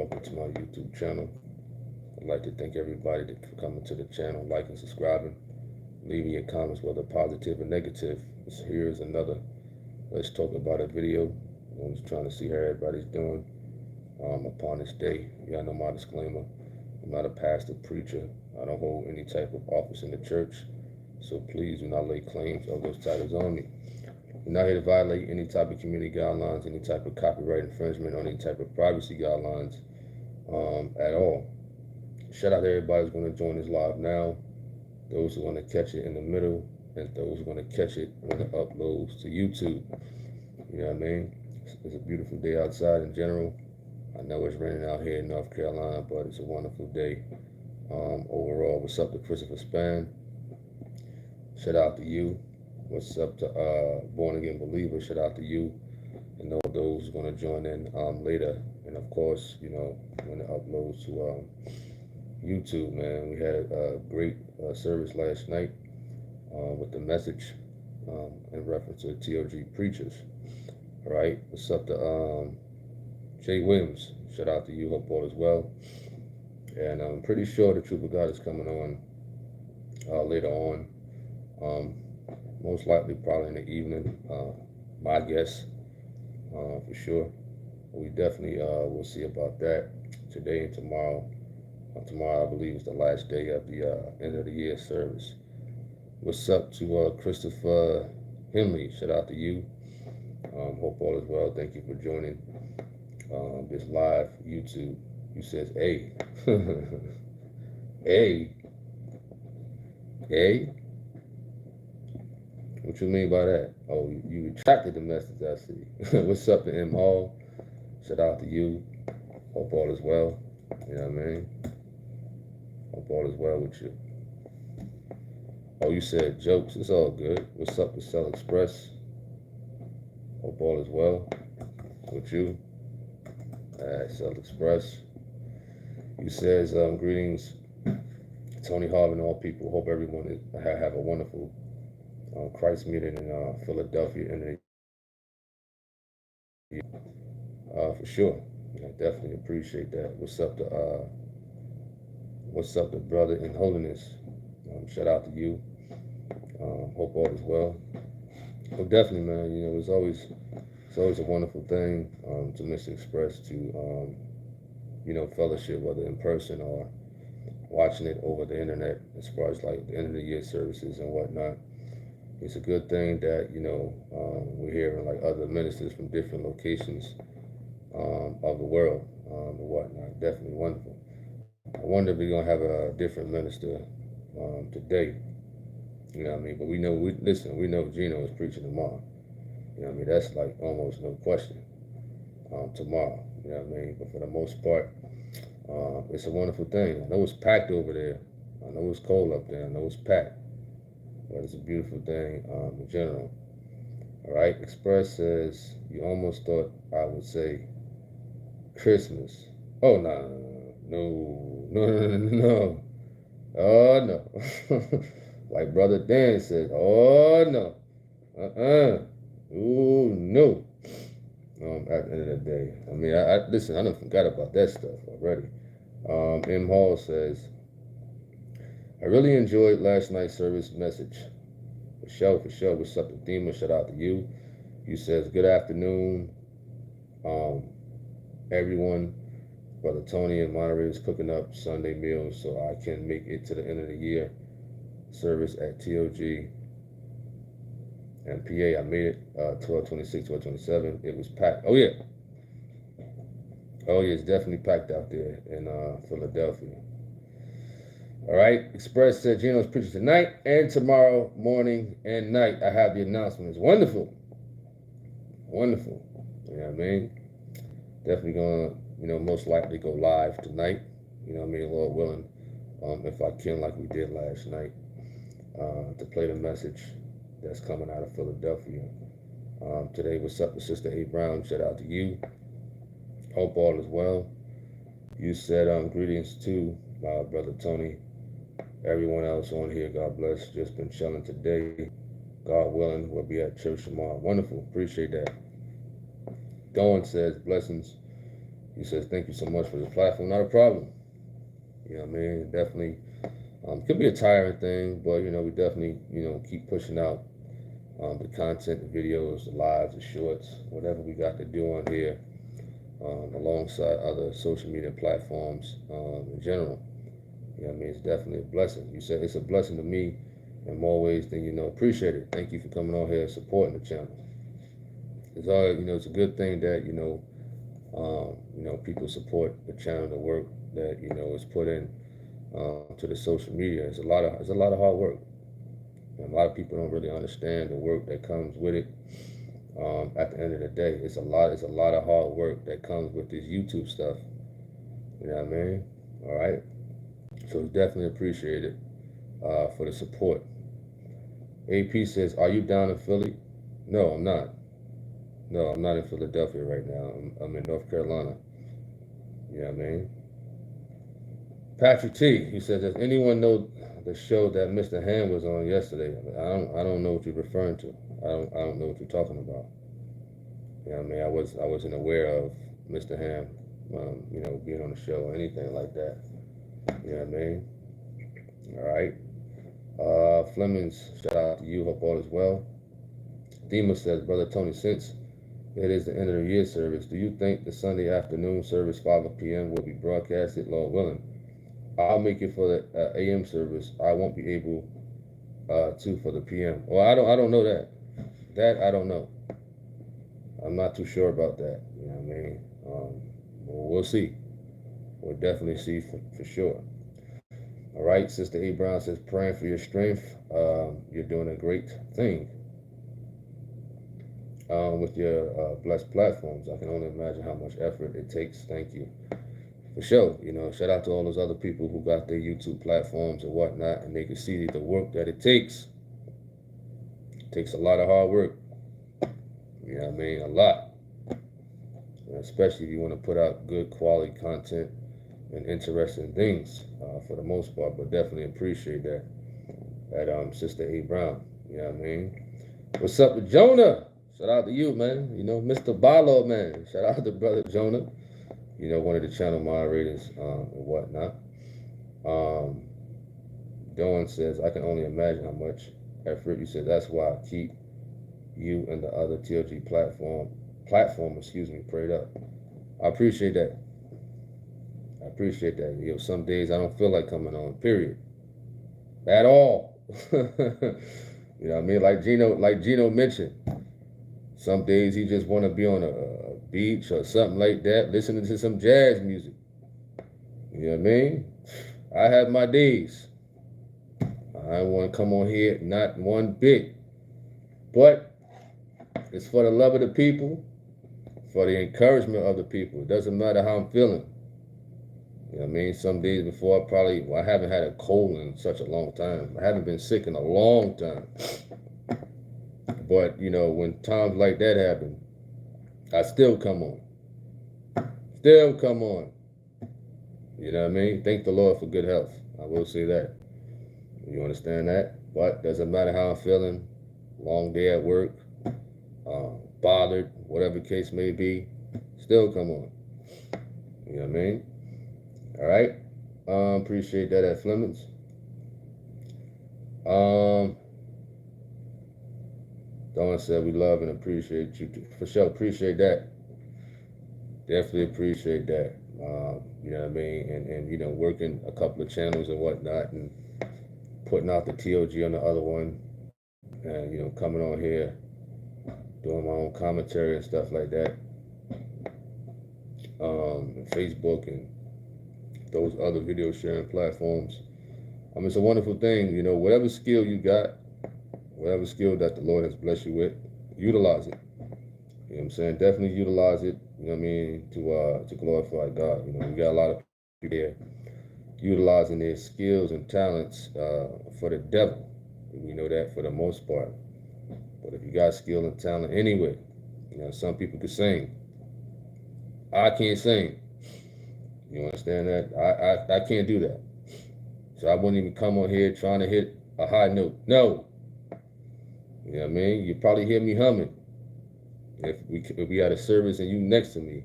welcome to my YouTube channel. I'd like to thank everybody for coming to the channel, liking, subscribing, leaving your comments, whether positive or negative. Here's another Let's Talk About It video. I'm just trying to see how everybody's doing upon this day. Y'all know my disclaimer. I'm not a pastor, preacher. I don't hold any type of office in the church. So please do not lay claims of those titles on me. We're not here to violate any type of community guidelines, any type of copyright infringement, or any type of privacy guidelines at all. Shout out to everybody who's going to join this live now, those who are going to catch it in the middle, and those who are going to catch it when it uploads to YouTube. You know what I mean? It's a beautiful day outside in general. I know it's raining out here in North Carolina, but it's a wonderful day overall. What's up to Christopher Span? Shout out to you. What's up to Born Again Believers? Shout out to you and all those who are going to join in later. And of course, you know, when it uploads to YouTube, man, we had a great service last night with the message in reference to TOG preachers. All right, what's up to Jay Williams? Shout out to you. Hope all is well. And I'm pretty sure the Truth of God is coming on later on. Most likely probably in the evening, my guess, for sure. We definitely will see about that today and tomorrow. Tomorrow, I believe, is the last day of the end of the year service. What's up to Christopher Henley? Shout out to you. Hope all is well. Thank you for joining this live YouTube. You says, hey. Hey. Hey. What you mean by that? Oh, you retracted the message, I see. What's up to M Hall? Shout out to you. Hope all is well. You know what I mean? Hope all is well with you. Oh, you said jokes. It's all good. What's up to Cell Express? Hope all is well with you. Cell Express. You says greetings, Tony Harvin, all people. Hope everyone have a wonderful Christ meeting in Philadelphia in the for sure. I definitely appreciate that. What's up to brother in holiness? Shout out to you. Hope all is well. Well, definitely, man. You know, it's always a wonderful thing to Mr. Express to you know, fellowship, whether in person or watching it over the internet, as far as like the end of the year services and whatnot. It's a good thing that, you know, we're hearing like other ministers from different locations of the world and whatnot. Definitely wonderful. I wonder if we're gonna have a different minister today. You know what I mean? But we know Gino is preaching tomorrow. You know what I mean? That's like almost no question. Tomorrow. You know what I mean? But for the most part, it's a wonderful thing. I know it's packed over there. I know it's cold up there. I know it's packed. But it's a beautiful thing in general. All right. Express says, you almost thought I would say Christmas. Oh, no. Oh, no. Like Brother Dan said, oh, no. Ooh, no. At the end of the day. I mean, listen, I done forgot about that stuff already. M. Hall says, I really enjoyed last night's service message. For sure. What's up to Thema? Shout out to you. You says, good afternoon, everyone. Brother Tony and Monterey is cooking up Sunday meals so I can make it to the end of the year service at TOG and PA. I made it 12/26, 12/27. It was packed. Oh, yeah, it's definitely packed out there in Philadelphia. All right, Express said Gino's preaching tonight and tomorrow morning and night. I have the announcements. Wonderful. You know what I mean? Definitely gonna, you know, most likely go live tonight. You know what I mean? Lord willing, if I can, like we did last night, to play the message that's coming out of Philadelphia. Today, what's up to Sister A. Brown? Shout out to you. Hope all is well. You said greetings to Brother Tony. Everyone else on here, God bless. Just been chilling today. God willing, we'll be at church tomorrow. Wonderful. Appreciate that. Dawn says, blessings He says, thank you so much for the platform. Not a problem. You know what I mean? Definitely. Could be a tiring thing, but, we definitely, keep pushing out the content, the videos, the lives, the shorts, whatever we got to do on here, alongside other social media platforms in general. You know what I mean? It's definitely a blessing. You said it's a blessing to me in more ways than you know. Appreciate it. Thank you for coming on here and supporting the channel. It's all, it's a good thing that, people support the channel, the work that, is put in to the social media. It's a lot of hard work. And a lot of people don't really understand the work that comes with it. At the end of the day, it's a lot of hard work that comes with this YouTube stuff. You know what I mean? All right. So it's definitely appreciated for the support. AP says, "Are you down in Philly?" No, I'm not. No, I'm not in Philadelphia right now. I'm in North Carolina. You know what I mean? Patrick T. He says, "Does anyone know the show that Mr. Ham was on yesterday?" I don't know what you're referring to. I don't know what you're talking about. You know what I mean? I wasn't aware of Mr. Ham, being on the show or anything like that. You know what I mean? All right. Flemings, shout out to you. Hope all is well. Dima says, "Brother Tony, since it is the end of the year service, do you think the Sunday afternoon service, 5 p.m., will be broadcasted? Lord willing. I'll make it for the AM service. I won't be able to for the PM. Well, I don't know that. That I don't know. I'm not too sure about that. You know what I mean? We'll see. We'll definitely see for sure. All right. Sister A. Brown says, praying for your strength. You're doing a great thing with your blessed platforms. I can only imagine how much effort it takes. Thank you. For sure, shout out to all those other people who got their YouTube platforms and whatnot, and they can see the work that it takes. It takes a lot of hard work. You know what I mean? A lot. And especially if you want to put out good quality content and interesting things for the most part, but definitely appreciate that. Sister A. Brown. You know what I mean? What's up with Jonah? Shout out to you, man. Mr. Barlow, man. Shout out to Brother Jonah. One of the channel moderators and whatnot. Dawn says, I can only imagine how much effort. You said that's why I keep you and the other TLG platform, prayed up. I appreciate that. Some days I don't feel like coming on, period. At all. You know what I mean? Like Gino mentioned. Some days he just want to be on a beach or something like that, listening to some jazz music. You know what I mean? I have my days. I want to come on here, not one bit. But it's for the love of the people, for the encouragement of the people. It doesn't matter how I'm feeling. You know what I mean? Some days before I haven't had a cold in such a long time. I haven't been sick in a long time. But, when times like that happen, I still come on. Still come on. You know what I mean? Thank the Lord for good health. I will say that. You understand that? But doesn't matter how I'm feeling. Long day at work. Bothered. Whatever the case may be. Still come on. You know what I mean? All right. Appreciate that at Flemings. Dawn said we love and appreciate you too. For sure, appreciate that. Definitely appreciate that. You know what I mean? And working a couple of channels and whatnot, and putting out the TOG on the other one, and coming on here, doing my own commentary and stuff like that. And Facebook and those other video sharing platforms. It's a wonderful thing. Whatever skill you got, whatever skill that the Lord has blessed you with, utilize it. You know what I'm saying? Definitely utilize it, you know what I mean, to glorify God. We got a lot of people there utilizing their skills and talents for the devil. We know that for the most part. But if you got skill and talent anyway, some people can sing. I can't sing. You understand that? I can't do that. So I wouldn't even come on here trying to hit a high note. No. You know what I mean? You probably hear me humming if we had a service and you next to me.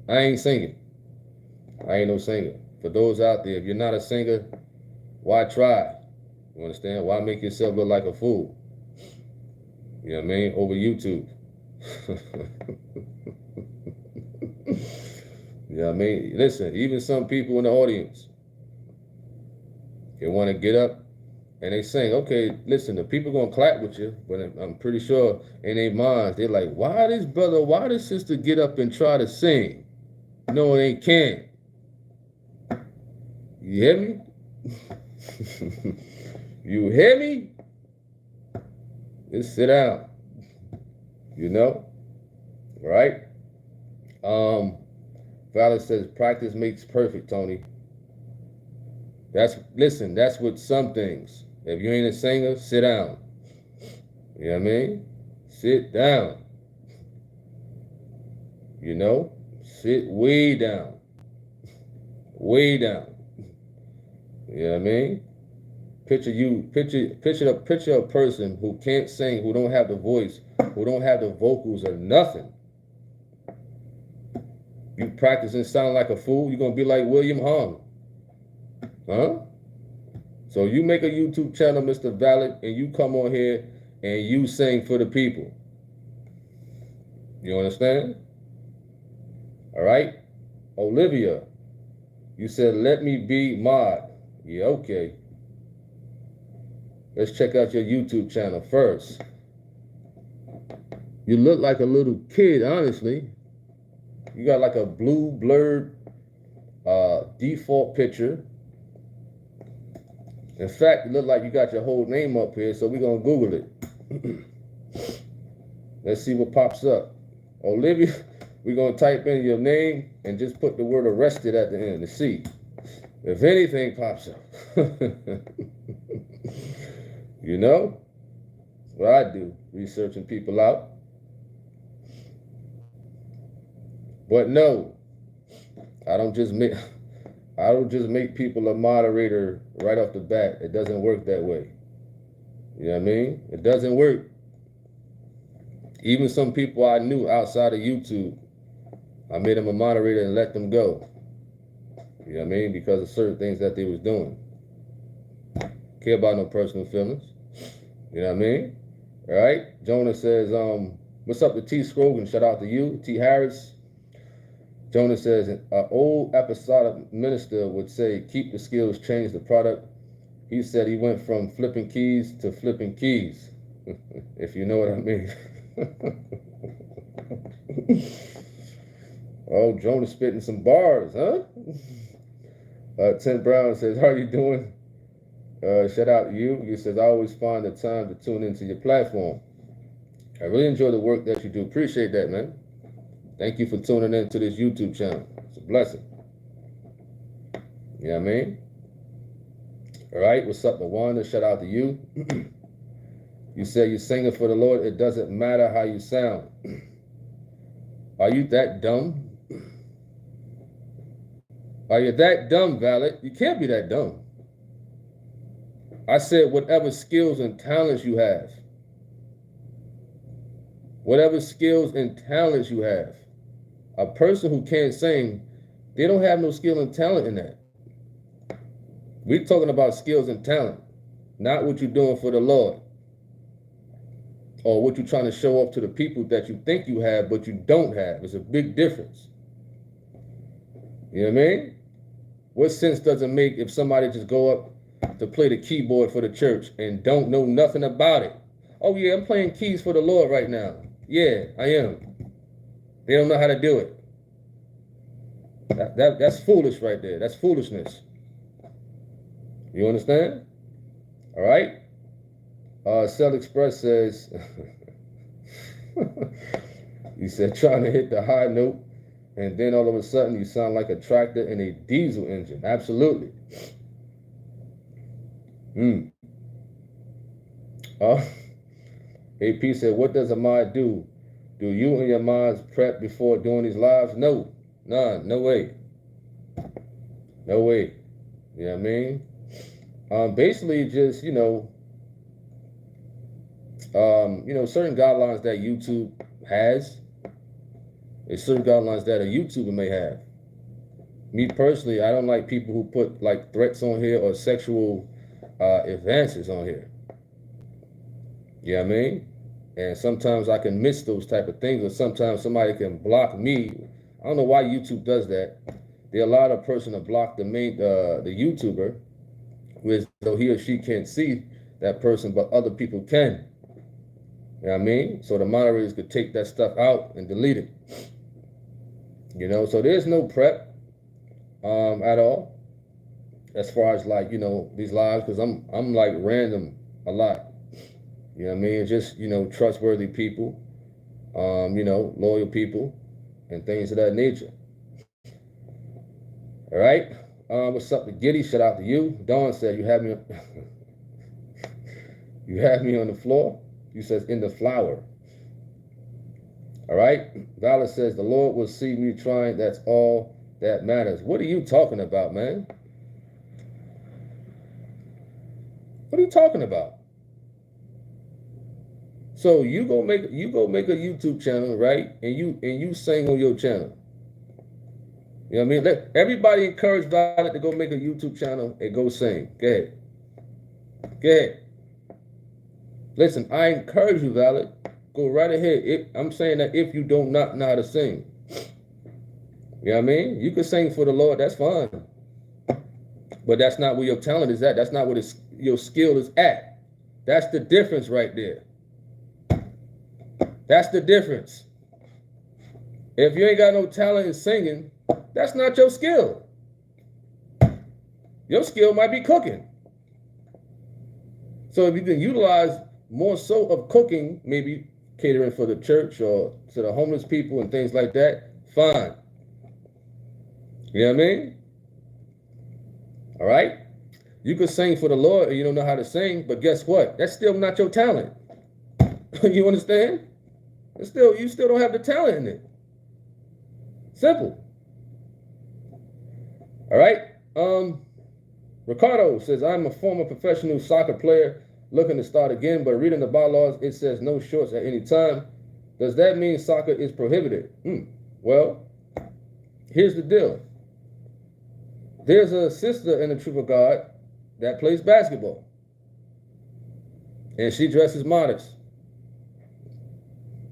I ain't singing. I ain't no singer. For those out there, if you're not a singer, why try? You understand? Why make yourself look like a fool? You know what I mean? Over YouTube. You know what I mean? Listen, even some people in the audience, they want to get up and they sing. Okay, listen, the people going to clap with you, but I'm pretty sure in their minds, they're like, why this brother, why this sister get up and try to sing? No, they can't. You hear me? You hear me? Just sit down. You know? Right? Valor says practice makes perfect, Tony. That's what some things. If you ain't a singer, sit down. You know what I mean? Sit down. You know? Sit way down. Way down. You know what I mean? Picture a person who can't sing, who don't have the voice, who don't have the vocals or nothing. You practice and sound like a fool, you're gonna be like William Harvin. Huh? So you make a YouTube channel, Mr. Valid, and you come on here and you sing for the people. You understand? All right? Olivia, you said, let me be mod. Yeah, okay. Let's check out your YouTube channel first. You look like a little kid, honestly. You got like a blue blurred default picture. In fact, it look like you got your whole name up here, so we're going to Google it. Let's see what pops up. Olivia, we're going to type in your name and just put the word arrested at the end to see if anything pops up. You know? That's what I do, researching people out. But no, I don't just make people a moderator right off the bat. It doesn't work that way. You know what I mean? It doesn't work. Even some people I knew outside of YouTube, I made them a moderator and let them go. You know what I mean? Because of certain things that they was doing. Care about no personal feelings. You know what I mean? All right? Jonah says, what's up to T. Scrogan? Shout out to you. T. Harris. Jonah says, an old apostolic minister would say, keep the skills, change the product. He said he went from flipping keys to flipping keys, if you know what I mean. Oh, Jonah spitting some bars, huh? Tim Brown says, how are you doing? Shout out to you. He says, I always find the time to tune into your platform. I really enjoy the work that you do. Appreciate that, man. Thank you for tuning in to this YouTube channel. It's a blessing. You know what I mean? All right, what's up, Nawanda? Shout out to you. You said you're singing for the Lord. It doesn't matter how you sound. Are you that dumb? Are you that dumb, Valid? You can't be that dumb. I said whatever skills and talents you have. Whatever skills and talents you have. A person who can't sing, they don't have no skill and talent in that. We're talking about skills and talent, not what you're doing for the Lord or what you're trying to show off to the people that you think you have but you don't have. It's a big difference. You know what I mean? What sense does it make if somebody just go up to play the keyboard for the church and don't know nothing about it? Oh yeah, I'm playing keys for the Lord right now. Yeah, I am. They don't know how to do it. That's foolish right there. That's foolishness. You understand? All right? Cell Express says, he said, trying to hit the high note, and then all of a sudden you sound like a tractor in a diesel engine. Absolutely. AP said, what does a mod do? Do you and your mods prep before doing these lives? No. None. No way. No way. You know what I mean? Basically just, certain guidelines that YouTube has. There's certain guidelines that a YouTuber may have. Me personally, I don't like people who put like threats on here or sexual advances on here. You know what I mean? And sometimes I can miss those type of things, or sometimes somebody can block me. I don't know why YouTube does that. They allow the person to block the YouTuber, whereas though he or she can't see that person, but other people can. You know what I mean? So the moderators could take that stuff out and delete it. You know, so there's no prep at all as far as like, you know, these lives, because I'm like random a lot. You know what I mean? Just, you know, trustworthy people, you know, loyal people and things of that nature. All right. What's up to Giddy? Shout out to you. Dawn said you have me you have me on the floor. You says in the flower. All right. Valor says the Lord will see me trying. That's all that matters. What are you talking about, man? What are you talking about? So you go make a YouTube channel, right? And you sing on your channel. You know what I mean? Let everybody encourage Violet to go make a YouTube channel and go sing. Go ahead. Go ahead. Listen, I encourage you, Violet. Go right ahead. I'm saying that if you don't not know how to sing. You know what I mean? You can sing for the Lord, that's fine. But that's not where your talent is at. That's not where your skill is at. That's the difference right there. That's the difference. If you ain't got no talent in singing, that's not your skill. Your skill might be cooking. So if you can utilize more so of cooking, maybe catering for the church or to the homeless people and things like that, fine. You know what I mean? All right? You can sing for the Lord and you don't know how to sing, but guess what? That's still not your talent. You understand? You still don't have the talent in it. Simple. All right. Ricardo says, I'm a former professional soccer player looking to start again, but reading the bylaws, it says no shorts at any time. Does that mean soccer is prohibited? Well, here's the deal. There's a sister in the Truth of God that plays basketball, and she dresses modest.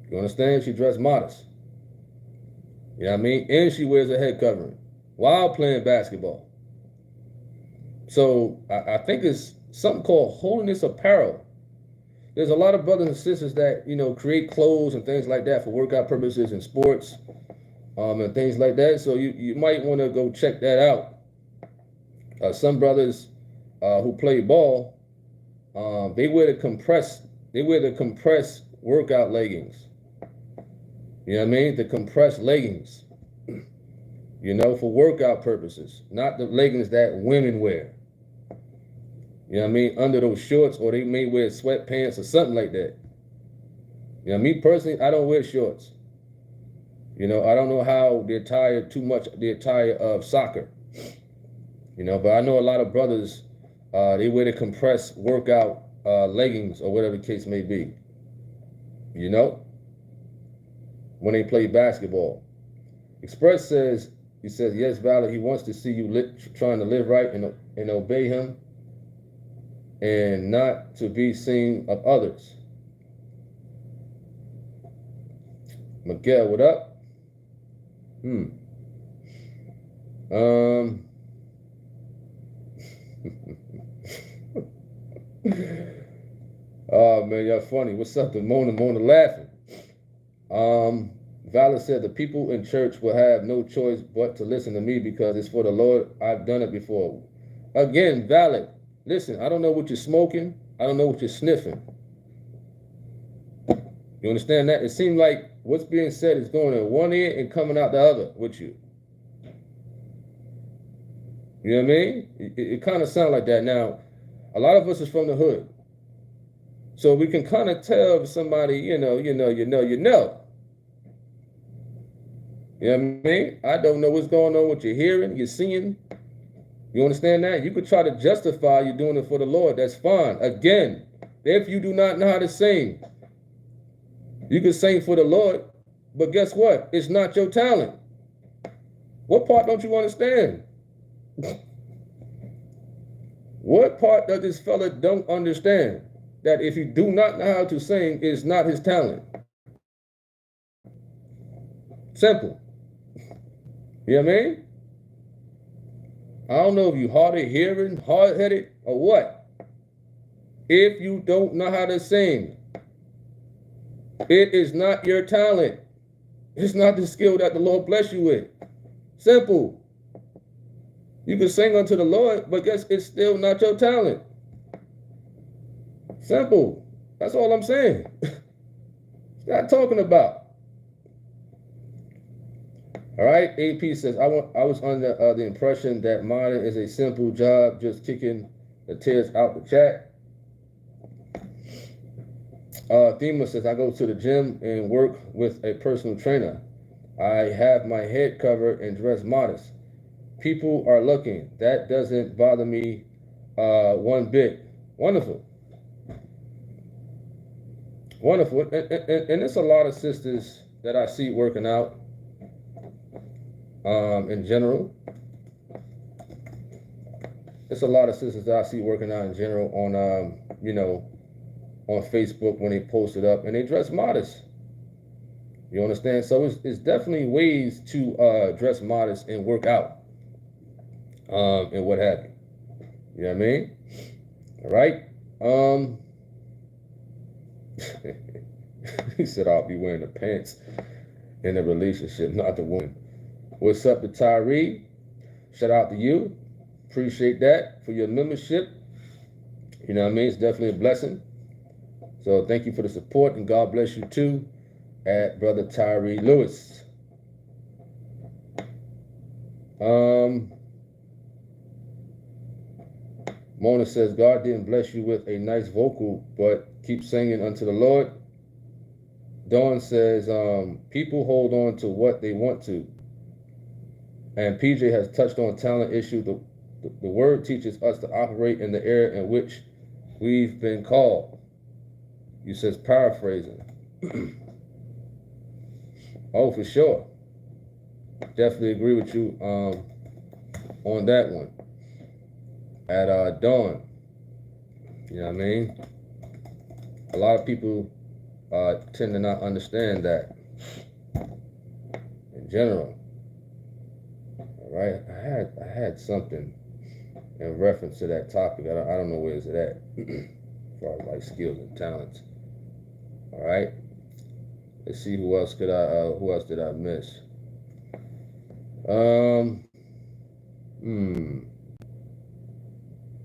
You understand? She dressed modest. You know what I mean? And she wears a head covering while playing basketball. So I think it's something called holiness apparel. There's a lot of brothers and sisters that, you know, create clothes and things like that for workout purposes and sports and things like that. So you might want to go check that out. Some brothers who play ball, they wear the compressed workout leggings. You know what I mean? The compressed leggings, you know, for workout purposes, not the leggings that women wear. You know what I mean? Under those shorts, or they may wear sweatpants or something like that. You know, me personally, I don't wear shorts. You know, I don't know how the attire of soccer. You know, but I know a lot of brothers, they wear the compressed workout leggings or whatever the case may be. You know? When they play basketball. Express says, he says, yes, Valor, he wants to see you trying to live right and obey him and not to be seen of others. Miguel, what up? Oh, man, y'all funny. What's up? The Mona laughing. Valor said the people in church will have no choice but to listen to me because it's for the Lord. I've done it before. Again, Valor, listen, I don't know what you're smoking. I don't know what you're sniffing. You understand that? It seems like what's being said is going in one ear and coming out the other with you. You know what I mean? It kind of sounds like that. Now, a lot of us is from the hood. So we can kind of tell if somebody, you know. You know what I mean? I don't know what's going on with your hearing, your seeing. You understand that? You could try to justify you doing it for the Lord. That's fine. Again, if you do not know how to sing, you can sing for the Lord, but guess what? It's not your talent. What part don't you understand? What part does this fella don't understand? That if he do not know how to sing, it's not his talent. Simple. You know what I mean? I don't know if you hard of hearing, hard-headed, or what. If you don't know how to sing, it is not your talent. It's not the skill that the Lord bless you with. Simple. You can sing unto the Lord, but guess it's still not your talent. Simple. That's all I'm saying. Not talking about. All right. AP says, I was under the impression that modding is a simple job, just kicking the tears out the chat. Thema says, I go to the gym and work with a personal trainer. I have my head covered and dress modest. People are looking. That doesn't bother me one bit. Wonderful. Wonderful. And there's a lot of sisters that I see working out in general. There's a lot of sisters that I see working out in general on, you know, on Facebook when they post it up, and they dress modest. You understand? So it's definitely ways to dress modest and work out, and what have you. You know what I mean? All right. He said, I'll be wearing the pants in the relationship, not the woman. What's up to Tyree? Shout out to you. Appreciate that for your membership. You know what I mean? It's definitely a blessing. So thank you for the support, and God bless you too, at Brother Tyree Lewis. Mona says, God didn't bless you with a nice vocal, but keep singing unto the Lord. Dawn says, people hold on to what they want to. And PJ has touched on talent issue. The word teaches us to operate in the area in which we've been called. You says paraphrasing. Oh, for sure. Definitely agree with you on that one. At Dawn. You know what I mean? A lot of people tend to not understand that in general. All right? I had something in reference to that topic. I don't know where it's at. As far as like skills and talents. All right. Let's see who else did I miss?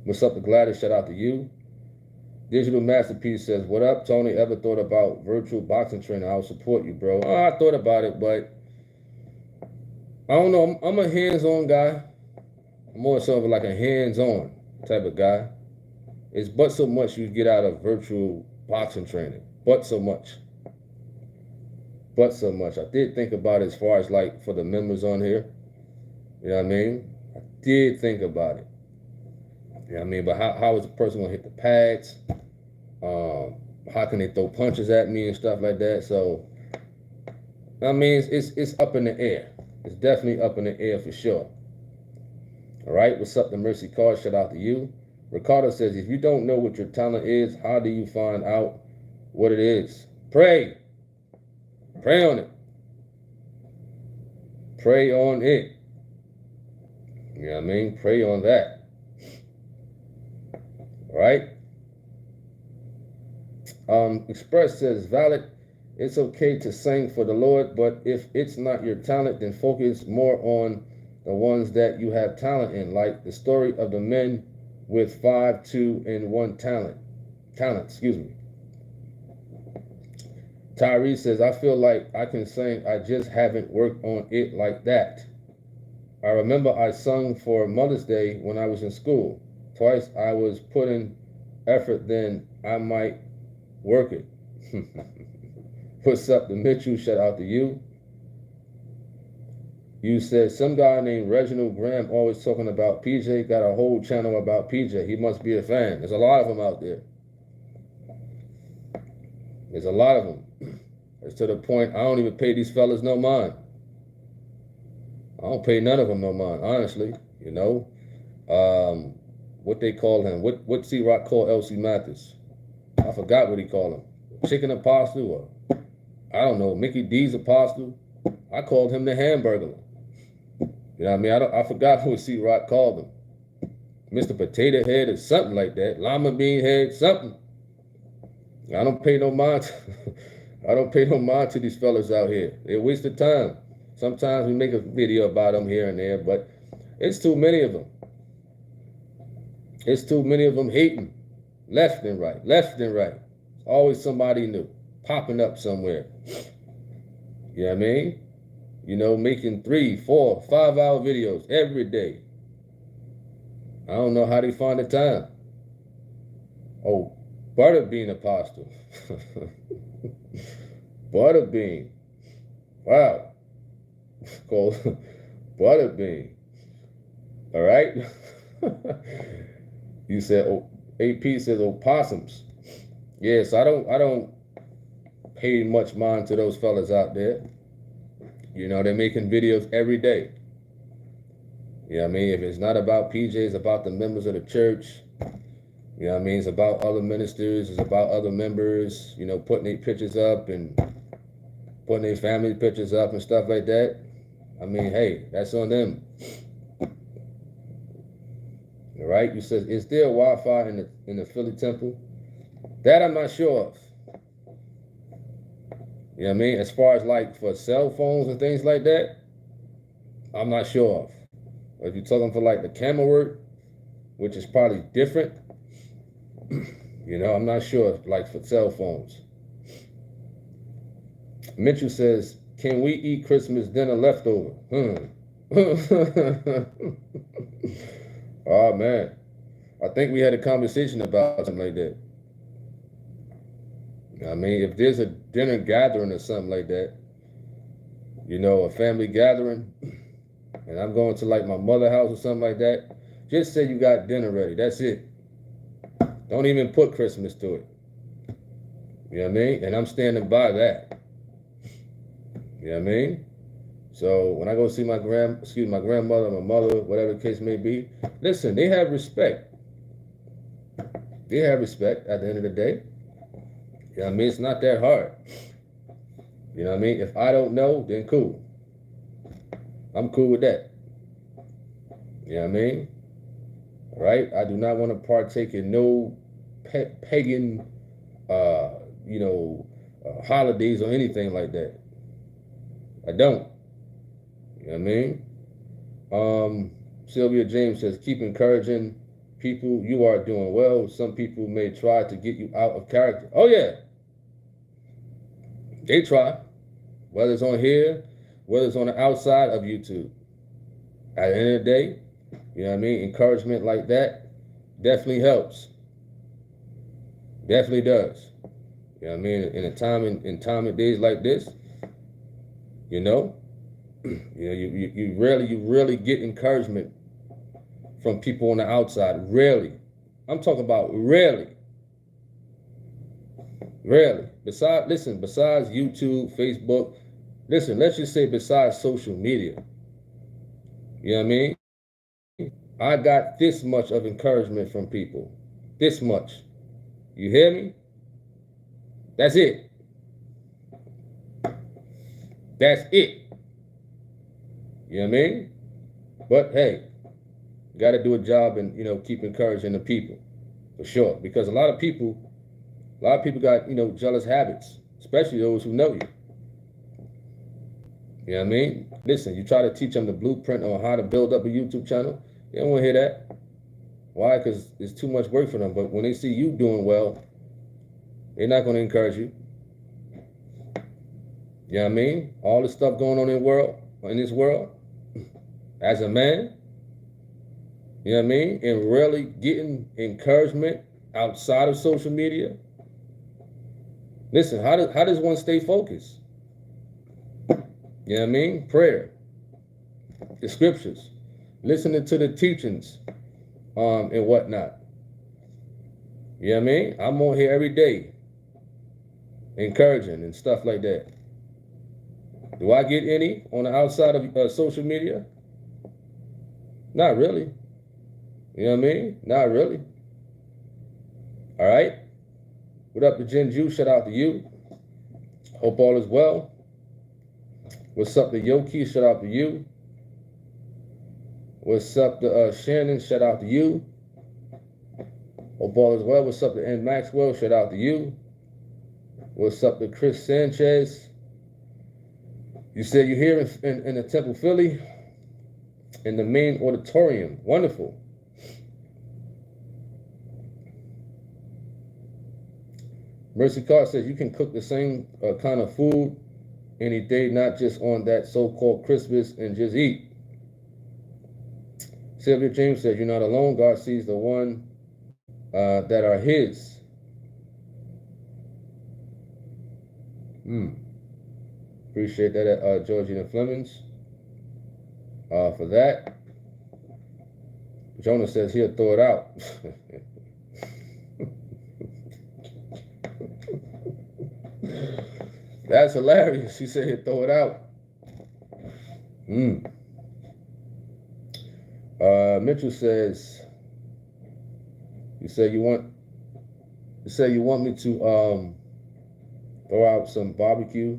What's up to Gladys? Shout out to you. Digital Masterpiece says, what up, Tony? Ever thought about virtual boxing training? I'll support you, bro. I thought about it, but I don't know. I'm a hands-on guy. I'm more so of like a hands-on type of guy. It's but so much you get out of virtual boxing training. But so much. But so much. I did think about it as far as like for the members on here. You know what I mean? I did think about it. You know what I mean? But how is a person going to hit the pads? How can they throw punches at me and stuff like that? So, I mean, it's up in the air. It's definitely up in the air for sure. All right, what's up to Mercy Card? Shout out to you. Ricardo says, if you don't know what your talent is, how do you find out what it is? Pray. Pray on it. Pray on it. You know what I mean? Pray on that. All right. Express says, valid. It's okay to sing for the Lord, but if it's not your talent, then focus more on the ones that you have talent in, like the story of the men with 5, 2, and 1 talent. Tyree says, I feel like I can sing. I just haven't worked on it like that. I remember I sung for Mother's Day when I was in school. Twice I was putting effort, then I might work it. What's up to Mitchell? Shout out to you. You said some guy named Reginald Graham always talking about PJ, got a whole channel about PJ. He must be a fan. There's a lot of them out there. There's a lot of them. It's to the point I don't even pay these fellas no mind. I don't pay none of them no mind, honestly. You know, what they call him? What C-Rock called L.C. Mathis? I forgot what he called him. Chicken Apostle, or I don't know, Mickey D's Apostle. I called him the Hamburger. You know what I mean? I forgot what C-Rock called him. Mr. Potato Head or something like that. Lima Bean Head, something. I don't pay no mind. I don't pay no mind to these fellas out here. They waste of time. Sometimes we make a video about them here and there, but it's too many of them. It's too many of them hating. Left and right. Left and right. Always somebody new. Popping up somewhere. You know what I mean? You know, making 3, 4, 5 hour videos every day. I don't know how they find the time. Oh, Butterbean Apostle. Butterbean. Wow. Called Butterbean. All right. You said, oh, AP says opossums. Yes, I don't pay much mind to those fellas out there. You know, they're making videos every day. You know what I mean? If it's not about PJ, it's about the members of the church. You know what I mean? It's about other ministers. It's about other members, you know, putting their pictures up and putting their family pictures up and stuff like that. I mean, hey, that's on them. All right? You said, is there Wi-Fi in the Philly temple? That I'm not sure of. You know what I mean? As far as like for cell phones and things like that, I'm not sure of. If you're talking for like the camera work, which is probably different, you know, I'm not sure, like for cell phones. Mitchell says, can we eat Christmas dinner leftover? Oh, man. I think we had a conversation about something like that. I mean, if there's a dinner gathering or something like that, you know, a family gathering, and I'm going to like my mother's house or something like that, just say you got dinner ready. That's it. Don't even put Christmas to it. You know what I mean? And I'm standing by that. You know what I mean? So when I go see my grandmother, my mother, whatever the case may be, listen, they have respect. They have respect at the end of the day. You know what I mean? It's not that hard. You know what I mean? If I don't know, then cool. I'm cool with that. You know what I mean? All right? I do not want to partake in no pagan, holidays or anything like that. I don't. You know what I mean? Sylvia James says, keep encouraging people. You are doing well. Some people may try to get you out of character. Oh, yeah. They try. Whether it's on here, whether it's on the outside of YouTube. At the end of the day, you know what I mean? Encouragement like that definitely helps. Definitely does. You know what I mean? In time and days like this, you know, you rarely get encouragement from people on the outside. Rarely. I'm talking about rarely. Rarely. Besides YouTube, Facebook, listen, let's just say besides social media. You know what I mean? I got this much of encouragement from people. This much. You hear me? That's it. That's it. You know what I mean? But hey, you got to do a job and, you know, keep encouraging the people. For sure. Because a lot of people got, you know, jealous habits. Especially those who know you. You know what I mean? Listen, you try to teach them the blueprint on how to build up a YouTube channel. They don't want to hear that. Why? Because it's too much work for them. But when they see you doing well, they're not going to encourage you. You know what I mean? All the stuff going on in this world, as a man, you know what I mean? And really getting encouragement outside of social media. Listen, how does one stay focused? You know what I mean? Prayer, the scriptures, listening to the teachings, and whatnot. You know what I mean? I'm on here every day. encouraging and stuff like that. Do I get any on the outside of social media? Not really. You know what I mean? Not really. All right. What up to Jen Ju? Shout out to you. Hope all is well. What's up to Yoki? Shout out to you. What's up to Shannon? Shout out to you. Hope all is well. What's up to N Maxwell? Shout out to you. What's up to Chris Sanchez? You said you're here in the Temple, Philly, in the main auditorium. Wonderful. Mercy Card says you can cook the same kind of food any day, not just on that so-called Christmas, and just eat. Sylvia James says you're not alone. God sees the one that are his. Appreciate that, Georgina Flemings, for that. Jonah says he'll throw it out. That's hilarious. She said he'll throw it out. Mitchell says, you say you want me to throw out some barbecue.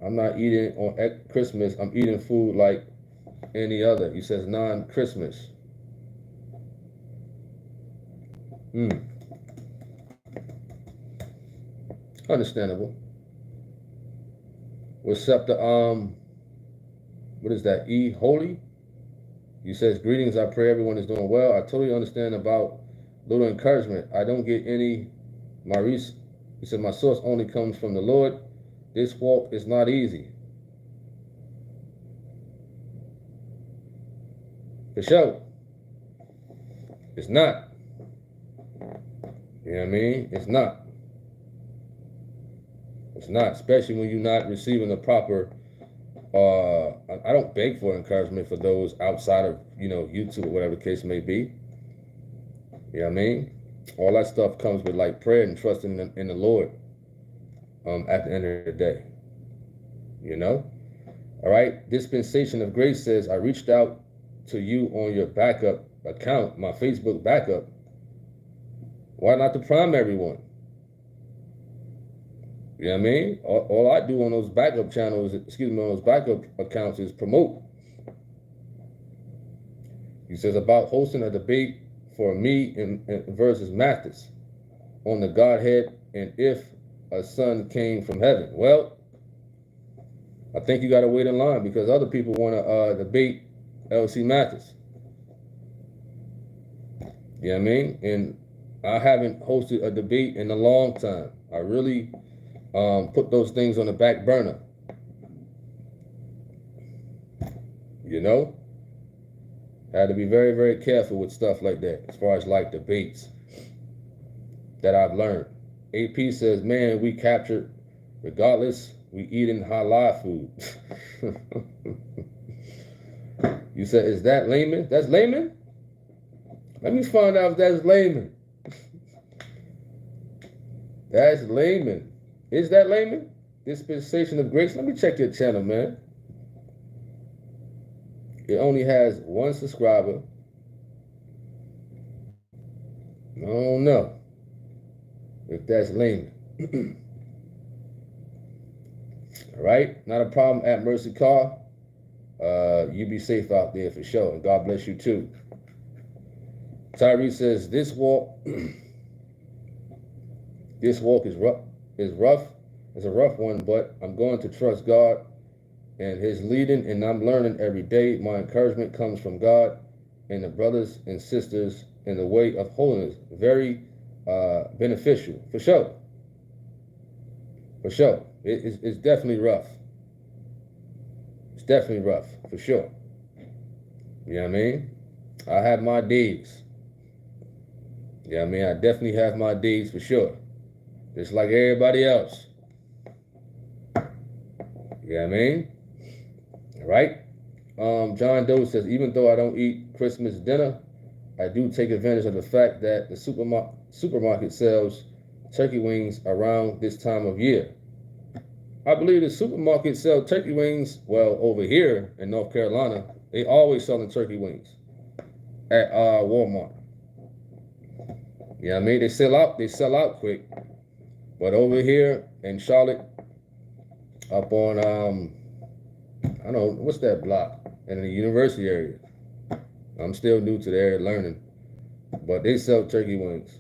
I'm not eating on Christmas. I'm eating food like any other. He says non-Christmas. Understandable. What's up to what is that? E Holy? He says greetings. I pray everyone is doing well. I totally understand about little encouragement. I don't get any. Maurice, he said my source only comes from the Lord. This walk is not easy. For sure. It's not. You know what I mean? It's not. It's not, especially when you're not receiving the proper, I don't beg for encouragement for those outside of, YouTube or whatever the case may be. You know what I mean? All that stuff comes with like prayer and trusting in the Lord at the end of the day. All right. Dispensation of Grace says, I reached out to you on your backup account, my Facebook backup. Why not the primary one? You know what I mean? All I do on those backup channels, on those backup accounts is promote. He says about hosting a debate for me versus Mathis on the Godhead and if a son came from heaven. Well, I think you got to wait in line because other people want to debate LC Mathis. You know what I mean? And I haven't hosted a debate in a long time. I really put those things on the back burner. Had to be very, very careful with stuff like that as far as like debates that I've learned. AP says, man, we captured, regardless, we eating halal food. You said, is that layman? That's layman? Let me find out if that's layman. That's layman. Is that layman? Dispensation of Grace. Let me check your channel, man. It only has one subscriber. I don't know if that's layman. All right, not a problem at Mercy Car. You be safe out there for sure, and God bless you too. Tyree says this walk is rough. It's a rough one, but I'm going to trust God and his leading, and I'm learning every day. My encouragement comes from God and the brothers and sisters in the way of holiness. Very beneficial, for sure. For sure. It's definitely rough. It's definitely rough, for sure. You know what I mean? I have my days. You know what I mean? I definitely have my days, for sure. Just like everybody else. You know what I mean? All right? John Doe says, even though I don't eat Christmas dinner, I do take advantage of the fact that the supermarket sells turkey wings around this time of year. I believe the supermarkets sell turkey wings. Well, over here in North Carolina, they always selling turkey wings at Walmart. You know what I mean? They sell out quick. But over here in Charlotte, up on I don't know what's that block in the university area. I'm still new to the area learning, but they sell turkey wings.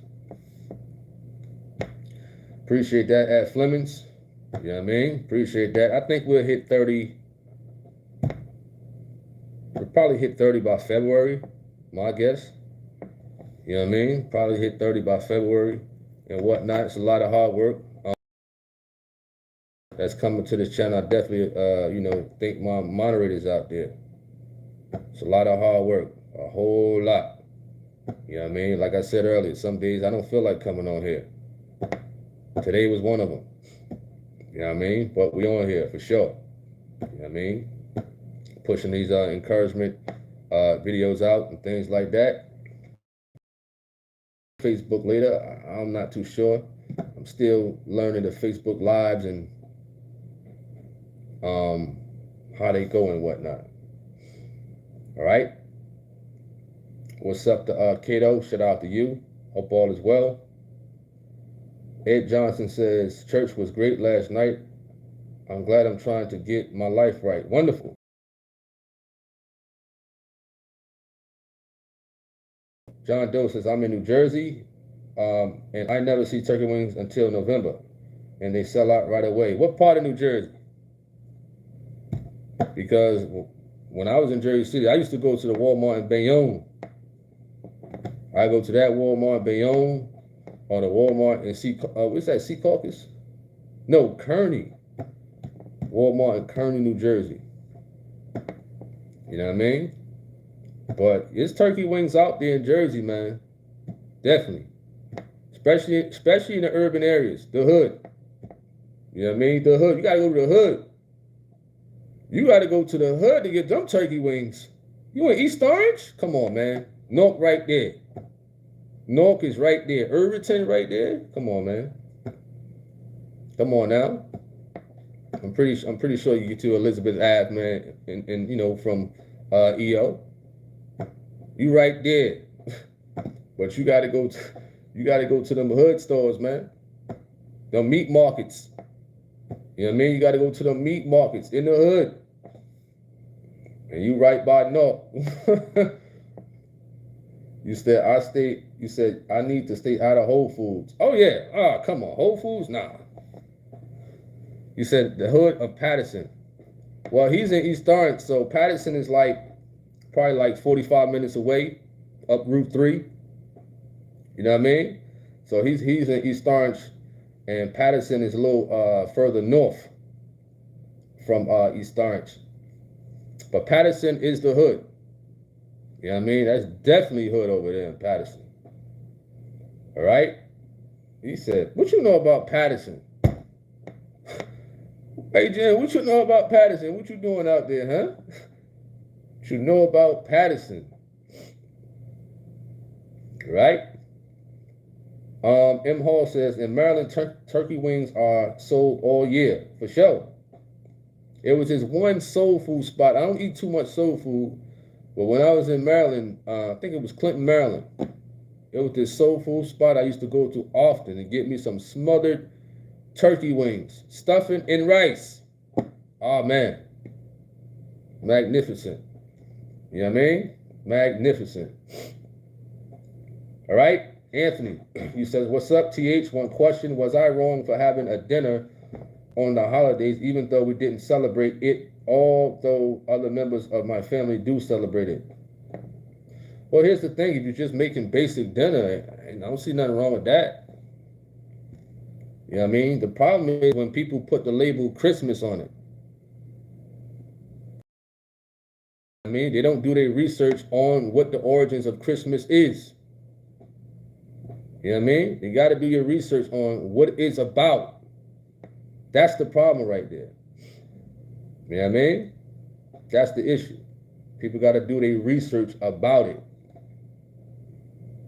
Appreciate that at Fleming's. You know what I mean? Appreciate that. I think we'll hit 30. We'll probably hit 30 by February, my guess. You know what I mean? Probably hit 30 by February and whatnot. It's a lot of hard work that's coming to this channel. I definitely, thank my moderators out there. It's a lot of hard work, a whole lot. You know what I mean? Like I said earlier, some days I don't feel like coming on here. Today was one of them. You know what I mean? But we on here for sure. You know what I mean? Pushing these encouragement videos out and things like that. Facebook later, I'm not too sure. I'm still learning the Facebook lives and how they go and whatnot. All right. What's up to Kato? Shout out to you. Hope all is well. Ed Johnson says, church was great last night. I'm glad I'm trying to get my life right. Wonderful. John Doe says, I'm in New Jersey, and I never see turkey wings until November, and they sell out right away. What part of New Jersey? Because when I was in Jersey City, I used to go to the Walmart in Bayonne. I go to that Walmart in Bayonne, or the Walmart in what's that, Secaucus? No, Kearney. Walmart in Kearney, New Jersey. You know what I mean? But it's turkey wings out there in Jersey, man. Definitely. Especially in the urban areas, the hood. You know what I mean? The hood. You gotta go to the hood. You gotta go to the hood to get them turkey wings. You in East Orange? Come on, man. Newark right there. Newark is right there. Irvington right there. Come on, man. Come on now. I'm pretty sure you get to Elizabeth Ave, man, and from EO. You right there. But you gotta go to them hood stores, man. Them meat markets. You know what I mean? You gotta go to them meat markets in the hood. And you right by North. You said I need to stay out of Whole Foods. Oh yeah. Come on. Whole Foods? Nah. You said the hood of Patterson. Well, he's in East Orange, so Patterson is probably like 45 minutes away up Route 3. You know what I mean? So he's in East Orange, and Patterson is a little further north from East Orange. But Patterson is the hood. You know what I mean? That's definitely hood over there in Patterson. All right? He said, what you know about Patterson? Hey, Jen, what you know about Patterson? What you doing out there, huh? What you know about Patterson? Right? M. Hall says, in Maryland, turkey wings are sold all year, for sure. It was this one soul food spot. I don't eat too much soul food, but when I was in Maryland, I think it was Clinton, Maryland, it was this soul food spot I used to go to often and get me some smothered turkey wings, stuffing and rice. Oh, man. Magnificent. You know what I mean? Magnificent. All right? Anthony, he says, what's up, TH? One question, was I wrong for having a dinner on the holidays, even though we didn't celebrate it, although other members of my family do celebrate it? Well, here's the thing. If you're just making basic dinner, I don't see nothing wrong with that. You know what I mean? The problem is when people put the label Christmas on it. I mean, they don't do their research on what the origins of Christmas is. You know what I mean? You got to do your research on what it's about. That's the problem right there. You know what I mean? That's the issue. People got to do their research about it.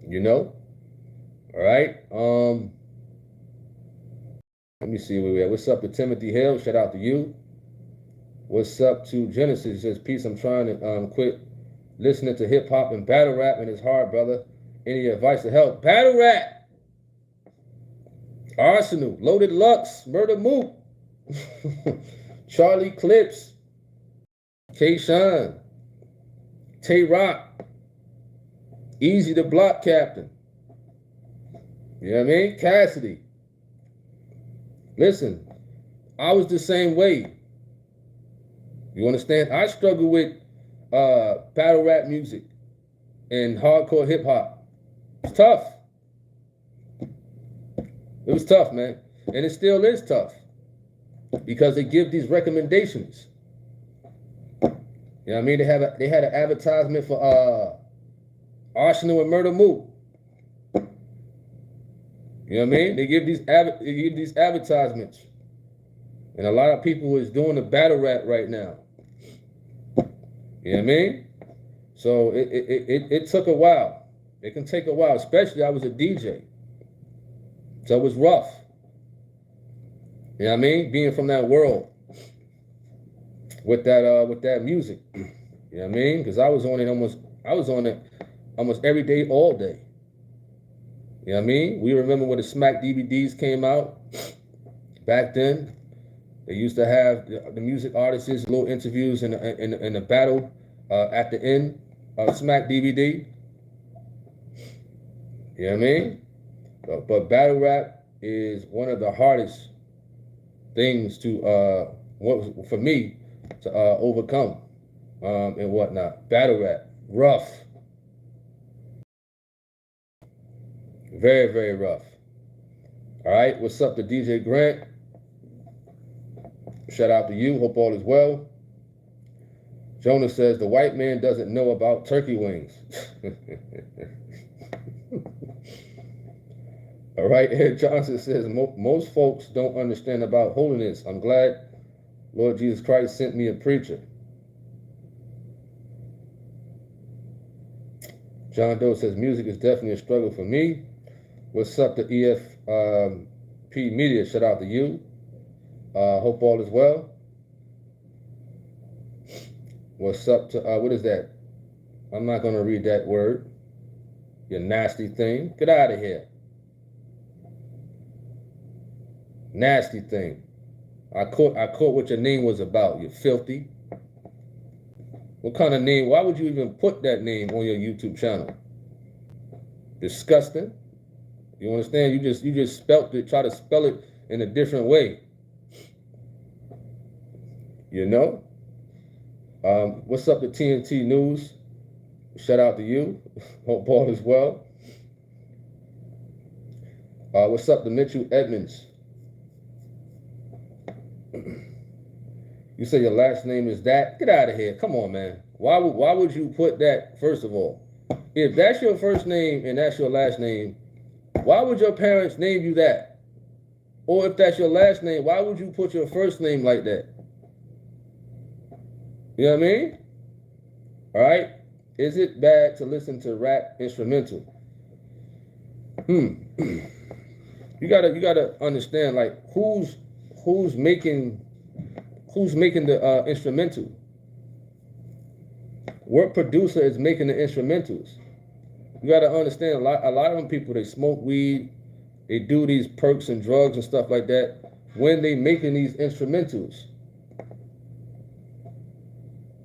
You know? All right? Let me see where we at. What's up to Timothy Hill? Shout out to you. What's up to Genesis? He says, peace, I'm trying to quit listening to hip hop and battle rap, and it's hard, brother. Any advice to help? Battle rap, Arsenal, Loaded Lux, Murder Mook, Charlie Clips, K-Shine, Tay Rock, Easy the Block Captain. You know what I mean? Cassidy. Listen, I was the same way. You understand? I struggle with battle rap music and hardcore hip hop. It's tough. It was tough, man. And it still is tough. Because they give these recommendations. You know what I mean? They had an advertisement for Arsenal and Murder Mook. You know what I mean? They give these advertisements. And a lot of people is doing the battle rap right now. You know what I mean? So it took a while. It can take a while, especially I was a DJ. So it was rough. You know what I mean? Being from that world with that music. You know what I mean? Because I was on it almost every day, all day. You know what I mean? We remember when the Smack DVDs came out back then. They used to have the music artists, little interviews in the battle at the end of Smack DVD. You know what I mean? But battle rap is one of the hardest things for me to overcome and whatnot. Battle rap, rough. Very, very rough. All right, what's up to DJ Grant? Shout out to you. Hope all is well. Jonah says the white man doesn't know about turkey wings. All right, Ed Johnson says most folks don't understand about holiness. I'm glad Lord Jesus Christ sent me a preacher. John Doe says music is definitely a struggle for me. What's up to EFP Media? Shout out to you. Hope all is well. What's up to, what is that? I'm not going to read that word. You nasty thing. Get out of here. Nasty thing. I caught what your name was about, you filthy. What kind of name? Why would you even put that name on your YouTube channel? Disgusting. You understand? You just spelt it, try to spell it in a different way. You know? What's up to TNT News? Shout out to you. Hope all is well. What's up to Mitchell Edmonds? You say your last name is that? Get out of here. Come on, man. Why would you put that, first of all? If that's your first name and that's your last name, why would your parents name you that? Or if that's your last name, why would you put your first name like that? You know what I mean? All right. Is it bad to listen to rap instrumental? You gotta understand, like, who's making the instrumental? What producer is making the instrumentals? You gotta understand, a lot of them people, they smoke weed, they do these perks and drugs and stuff like that when they making these instrumentals.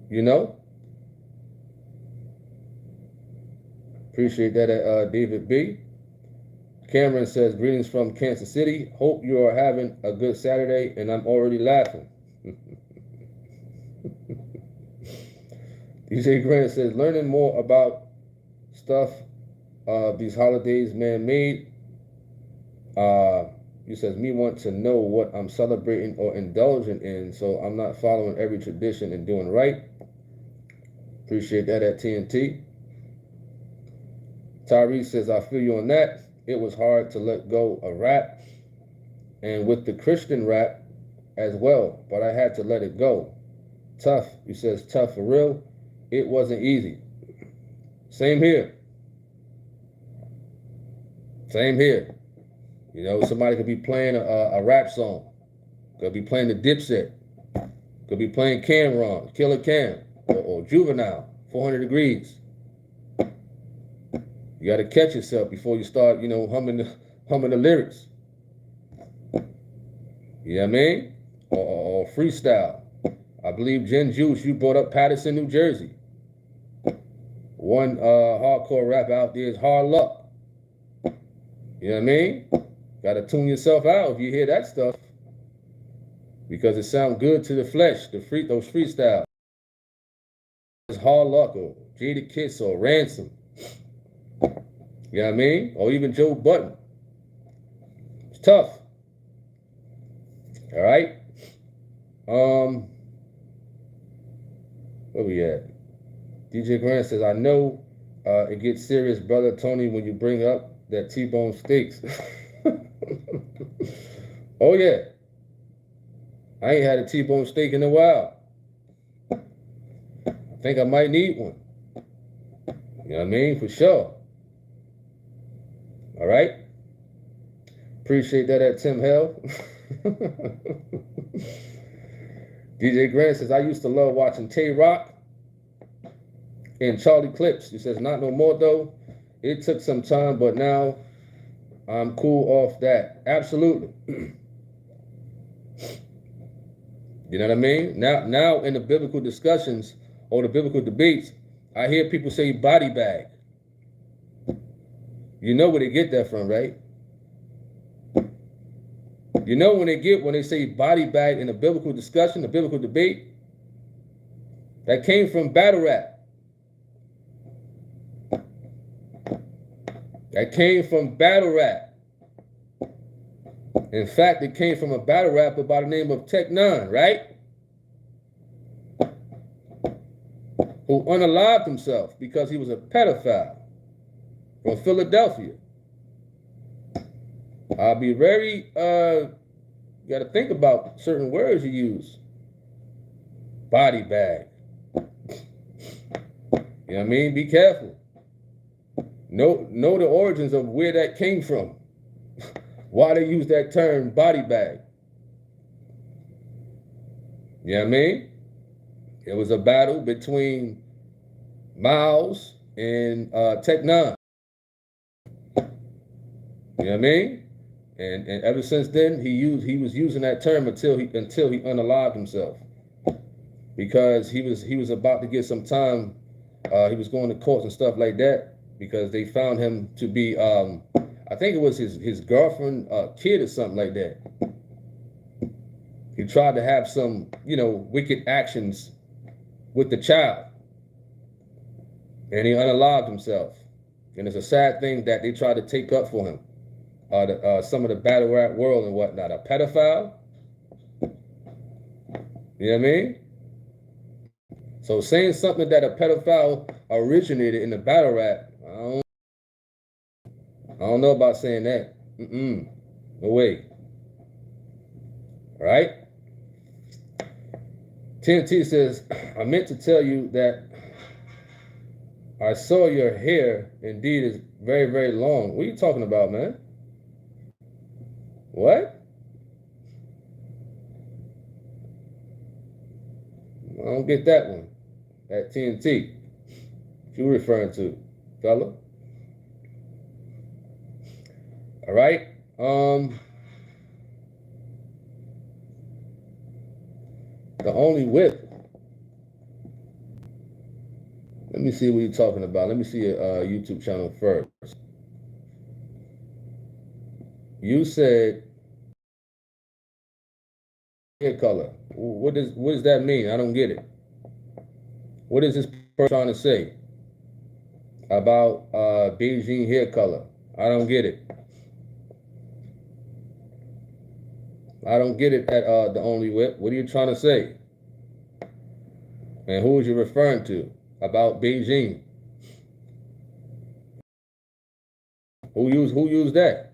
You know? Appreciate that, David B. Cameron says, greetings from Kansas City. Hope you are having a good Saturday, and I'm already laughing. DJ Grant says, learning more about stuff these holidays man-made. He says, me want to know what I'm celebrating or indulging in, so I'm not following every tradition and doing right. Appreciate that at TNT. Tyrese says, I feel you on that. It was hard to let go of rap and with the Christian rap as well, but I had to let it go. Tough. He says, tough for real. It wasn't easy. Same here. Same here. You know, somebody could be playing a rap song. Could be playing the Dipset. Could be playing Cameron, Killer Cam, or Juvenile, 400 Degrees. You got to catch yourself before you start, you know, humming the lyrics. You know what I mean? Or freestyle. I believe Jen Juice, you brought up Patterson, New Jersey. One hardcore rapper out there is Hard Luck. You know what I mean? Got to tune yourself out if you hear that stuff, because it sounds good to the flesh. Those freestyles. It's Hard Luck or Jada Kiss or Ransom. You know what I mean? Or even Joe Budden. It's tough. All right. Where we at? DJ Grant says, I know it gets serious, brother Tony, when you bring up that T-bone steaks. Oh yeah. I ain't had a T-bone steak in a while. I think I might need one. You know what I mean? For sure. All right. Appreciate that at Tim Hell. DJ Grant says, I used to love watching Tay-Rock and Charlie Clips. He says, not no more though. It took some time, but now I'm cool off that. Absolutely. You know what I mean? Now in the biblical discussions or the biblical debates, I hear people say body bag. You know where they get that from, right? You know when they say body bag in a biblical discussion, a biblical debate, that came from battle rap. That came from battle rap. In fact, it came from a battle rapper by the name of Tech Nine, right? Who unalived himself because he was a pedophile from Philadelphia. I'll be very, you got to think about certain words you use. Body bag. You know what I mean? Be careful. Know the origins of where that came from. Why they use that term body bag. You know what I mean? It was a battle between Miles and Tech Nine. You know what I mean? And ever since then, he was using that term until he unalived himself, because he was about to get some time. He was going to courts and stuff like that because they found him to be I think it was his girlfriend, kid or something like that. He tried to have some, you know, wicked actions with the child, and he unalived himself. And it's a sad thing that they tried to take up for him. Some of the battle rap world and whatnot. A pedophile. You know what I mean? So saying something that a pedophile originated in the battle rap, I don't know about saying that. No way. All right? TNT says, I meant to tell you that I saw your hair indeed is very, very long. What are you talking about, man? What? I don't get that one. At TNT. What you referring to, fella? All right. The only whip. Let me see what you're talking about. Let me see your YouTube channel first. You said hair color. What does that mean? I don't get it. What is this person trying to say about Beijing hair color? I don't get it. I don't get it at the only whip. What are you trying to say? And who is you referring to about Beijing? Who used that?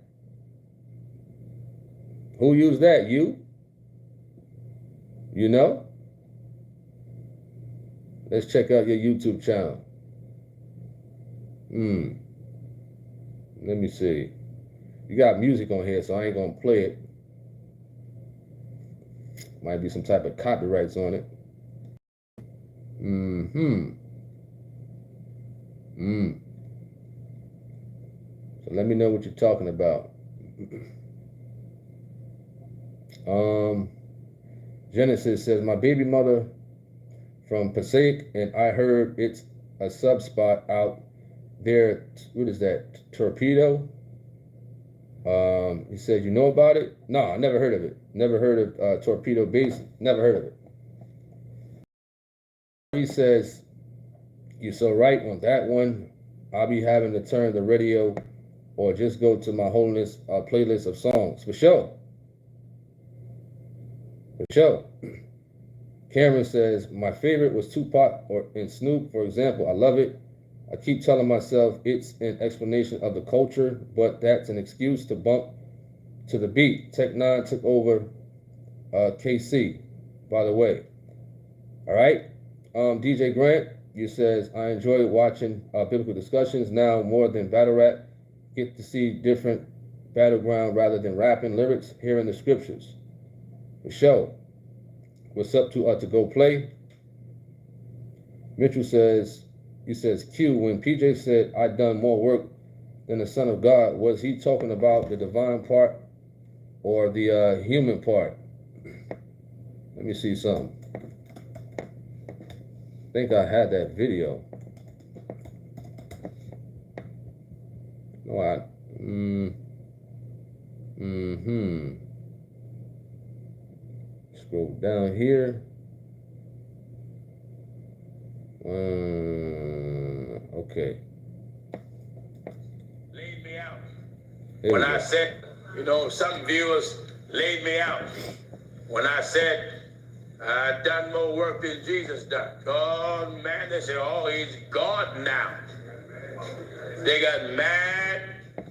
Who used that? You? You know? Let's check out your YouTube channel. Let me see. You got music on here, so I ain't gonna play it. Might be some type of copyrights on it. So let me know what you're talking about. Genesis says, my baby mother from Passaic, and I heard it's a sub spot out there. What is that? Torpedo? He said, you know about it? No, I never heard of it. Never heard of Torpedo Basin. Never heard of it. He says, you're so right on that one. I'll be having to turn the radio or just go to my Holiness playlist of songs. For sure. For sure. Cameron says, my favorite was Tupac and Snoop, for example. I love it. I keep telling myself it's an explanation of the culture, but that's an excuse to bump to the beat. Tech 9 took over KC, by the way. All right. DJ Grant, you says, I enjoy watching biblical discussions now more than battle rap. Get to see different battleground rather than rapping lyrics, hearing the scriptures. For sure. What's up to go play? Mitchell says, he says, Q, when PJ said I done more work than the Son of God, was he talking about the divine part or the human part? Let me see something. I think I had that video. No, Scroll down here. Okay. Laid me out. When I said, you know, some viewers laid me out. When I said, I done more work than Jesus done. Oh, man, they said, oh, he's God now. They got mad.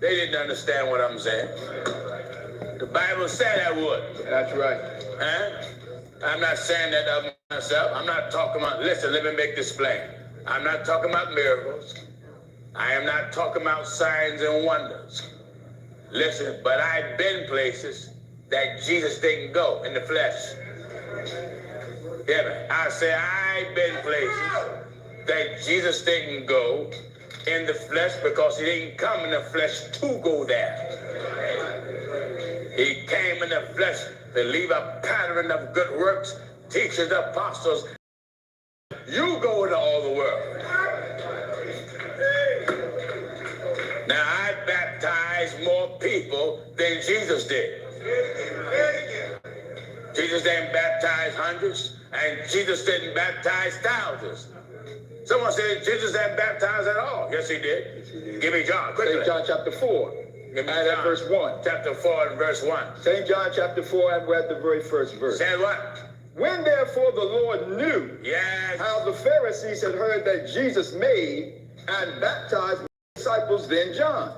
They didn't understand what I'm saying. The Bible said I would. That's right. Huh? I'm not saying that of myself. I'm not talking about, listen, let me make this plain. I'm not talking about miracles. I am not talking about signs and wonders. Listen, but I've been places that Jesus didn't go in the flesh. Hear me? I say I've been places that Jesus didn't go in the flesh because he didn't come in the flesh to go there. He came in the flesh to leave a pattern of good works, teachers, apostles. You go into all the world. Now, I baptized more people than Jesus did. Jesus didn't baptize hundreds, and Jesus didn't baptize thousands. Someone said Jesus didn't baptize at all. Yes, he did. Yes, he did. Give me John, quickly. St. John chapter 4. Give me and John, at verse 1. Chapter 4 and verse 1. St. John chapter 4, and we're at the very first verse. Say what? When therefore the Lord knew how the Pharisees had heard that Jesus made and baptized disciples than John.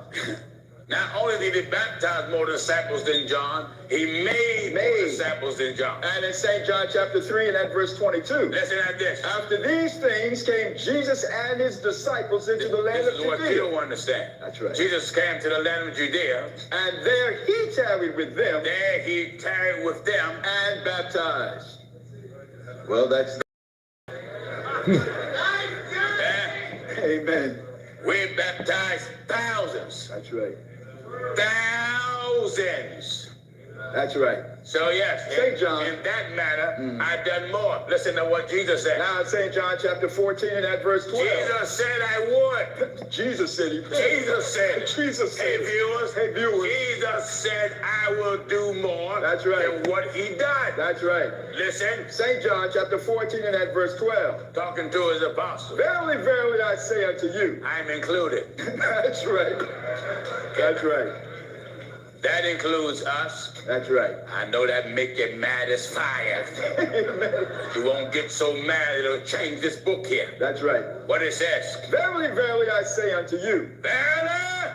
Not only did he baptize more disciples than John, he made more disciples than John. And in St. John chapter 3 and at verse 22. Listen at this. After these things came Jesus and his disciples into the land of Judea. This is what you don't understand. That's right. Jesus came to the land of Judea. And there he tarried with them. There he tarried with them. And baptized. Well, that's... Amen. We baptized thousands. That's right. Thousands. That's right. So yes, St. John, in that matter, I've done more. Listen to what Jesus said. Now in St. John chapter 14 and at verse 12. Jesus said I would. Jesus said he would. Jesus said. Jesus said. Hey viewers. Jesus said I will do more. That's right. Than what he done. That's right. Listen. St. John chapter 14 and at verse 12. Talking to his apostles. Verily, verily, I say unto you. I'm included. That's right. That's right. That includes us. That's right. I know that make you mad as fire. You won't get so mad it'll change this book here. That's right. What it says. Verily, verily, I say unto you. Verily,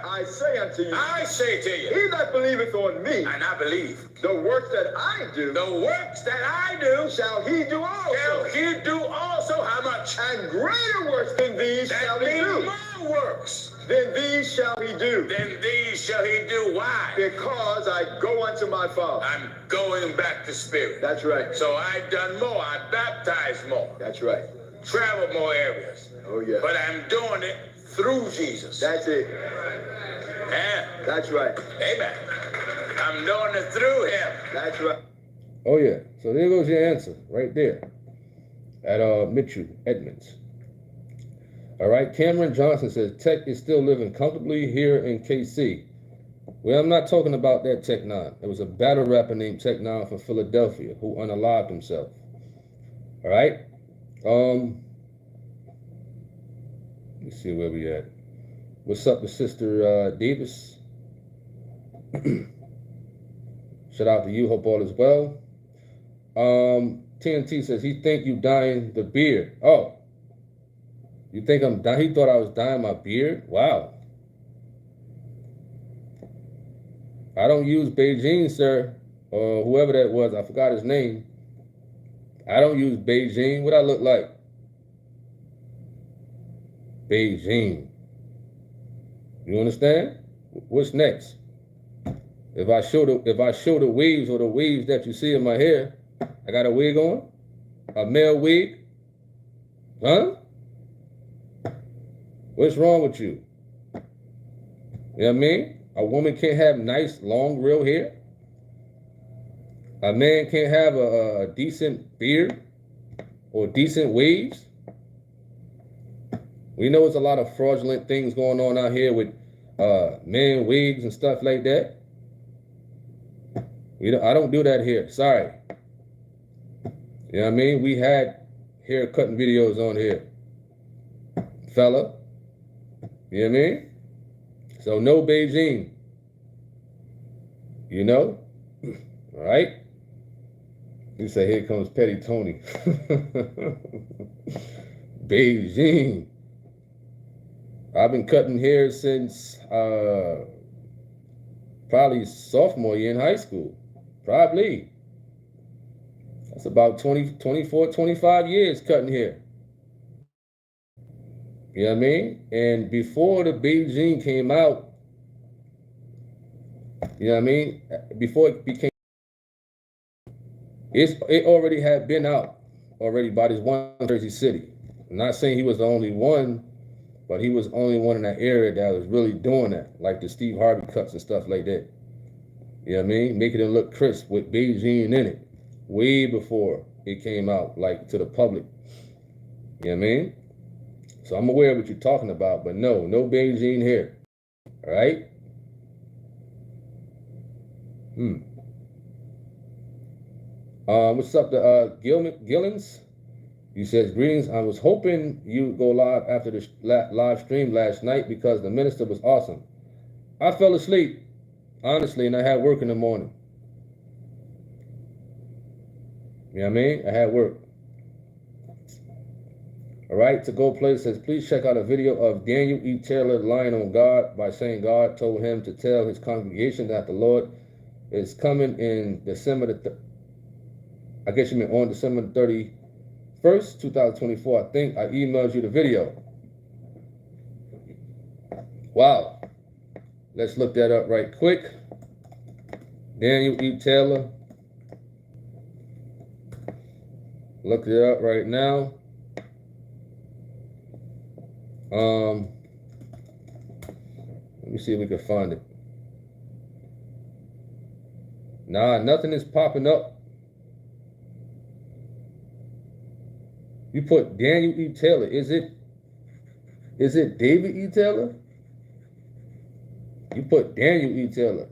I I say unto you, I say to you, he that believeth on me, and I believe, the works that I do, the works that I do, shall he do also. shall he do also. How much? And greater works than these shall That he means do. more works. Then these shall he do. Then these shall he do. Why? Because I go unto my Father. I'm going back to spirit. That's right. So I done more. I baptized more. That's right. Traveled more areas. Oh, yeah. But I'm doing it through Jesus. That's it. And That's right. amen. I'm doing it through him. That's right. Oh, yeah. So there goes your answer right there at Mitchell Edmonds. All right. Cameron Johnson says, Tech is still living comfortably here in KC. Well, I'm not talking about that Tech 9. There was a battle rapper named Tech 9 from Philadelphia who unalived himself. All right. Let's see where we at. What's up with Sister Davis? Shout out to you. Hope all is well. TNT says he think you dyeing the beard. Oh, you think I'm dying? He thought I was dyeing my beard? Wow. I don't use Beijing, sir, or whoever that was. I forgot his name. I don't use Beijing. What I look like? Beijing. You understand? What's next? If I show the waves or the waves that you see in my hair, I got a wig on, a male wig, huh? What's wrong with you? You know what I mean? A woman can't have nice, long, real hair. A man can't have a decent beard or decent waves. We know it's a lot of fraudulent things going on out here with man wigs and stuff like that. I don't do that here. Sorry. You know what I mean? We had hair cutting videos on here. Fella. You know what I mean? So no Beijing. You know? All right? You say, here comes Petty Tony. Beijing. I've been cutting hair since probably sophomore year in high school. Probably. That's about 24, 25 years cutting hair. You know what I mean? And before the Beijing came out, you know what I mean? Before it became, it already had been out already by this one Jersey City. I'm not saying he was the only one, but he was the only one in that area that was really doing that, like the Steve Harvey cuts and stuff like that. You know what I mean? Making it look crisp with Beijing in it, way before it came out, like to the public. You know what I mean? So I'm aware of what you're talking about, but no Beijing here. All right? What's up to Gillens? He says, greetings. I was hoping you'd go live after the live stream last night because the minister was awesome. I fell asleep, honestly, and I had work in the morning. You know what I mean? I had work. All right, to go place says, please check out a video of Daniel E. Taylor lying on God by saying God told him to tell his congregation that the Lord is coming in December I guess you mean on December 31st, 2024. I think I emailed you the video. Wow. Let's look that up right quick. Daniel E. Taylor. Look it up right now. Let me see if we can find it. Nah, nothing is popping up. You put Daniel E. Taylor. Is it David E. Taylor? You put Daniel E. Taylor.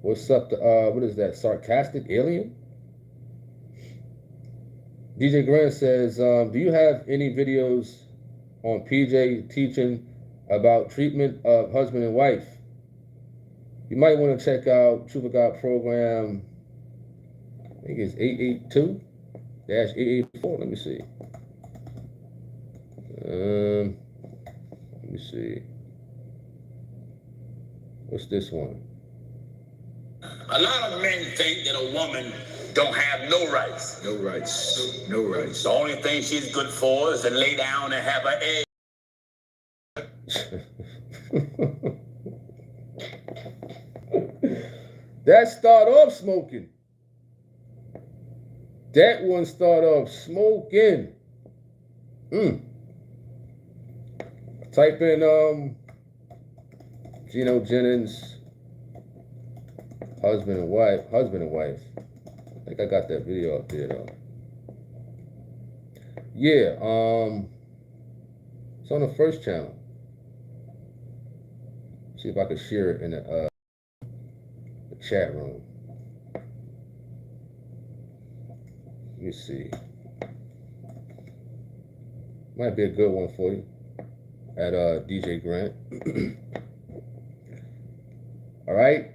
What's up to, what is that, sarcastic alien? DJ Grant says, do you have any videos on PJ teaching about treatment of husband and wife? You might want to check out Truth of God program, I think it's 882. 884. Let me see. Let me see. What's this one? A lot of men think that a woman don't have no rights. No rights. No rights. The only thing she's good for is to lay down and have an egg. That start off smoking. That one start off smoking. Type in Geno Jennings, husband and wife. I think I got that video up there though. Yeah, it's on the first channel. See if I can share it in the chat room. Let me see. Might be a good one for you. At DJ Grant. All right.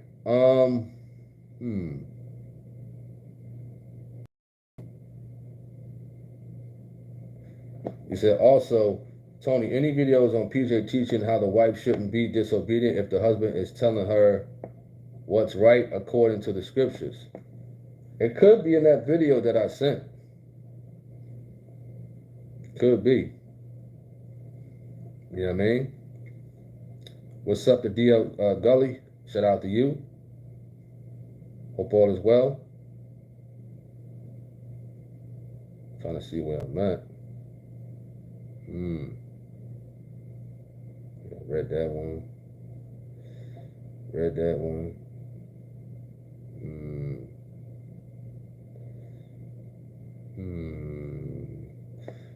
He said also, Tony, any videos on PJ teaching how the wife shouldn't be disobedient if the husband is telling her what's right according to the scriptures? It could be in that video that I sent. Could be. You know what I mean? What's up to DL Gully? Shout out to you. Hope all is well. Trying to see where I'm at. Yeah, read that one. Read that one.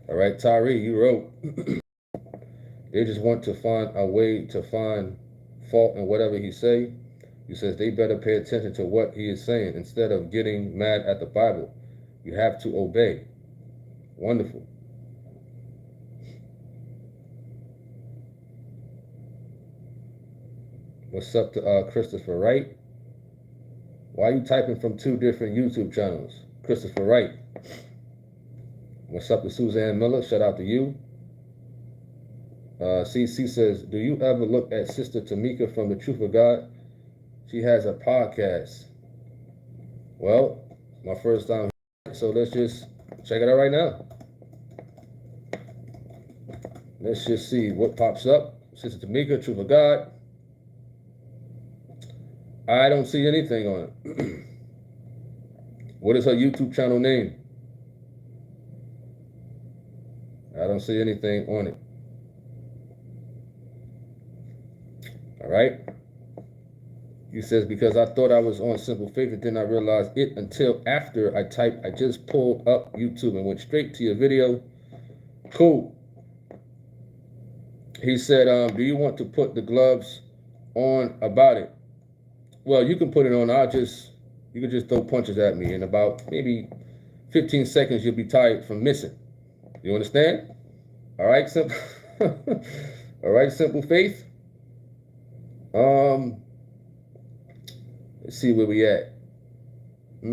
All right, Tyree, you wrote. They just want to find a way to find fault in whatever he say. He says they better pay attention to what he is saying instead of getting mad at the Bible. You have to obey. Wonderful. What's up to Christopher Wright? Why are you typing from 2 different YouTube channels? Christopher Wright. What's up to Suzanne Miller? Shout out to you. CC says, do you ever look at Sister Tamika from the Truth of God? She has a podcast. Well, my first time, so let's just check it out right now. Let's just see what pops up. Sister Tamika, Truth of God. I don't see anything on it. What is her YouTube channel name? I don't see anything on it. All right. He says, because I thought I was on Simple Faith and then I realized it until after I typed. I just pulled up YouTube and went straight to your video. Cool. He said, do you want to put the gloves on about it? Well, you can put it on. You can just throw punches at me. In about maybe 15 seconds, you'll be tired from missing. You understand? All right, Simple. All right, Simple Faith. Let's see where we at. I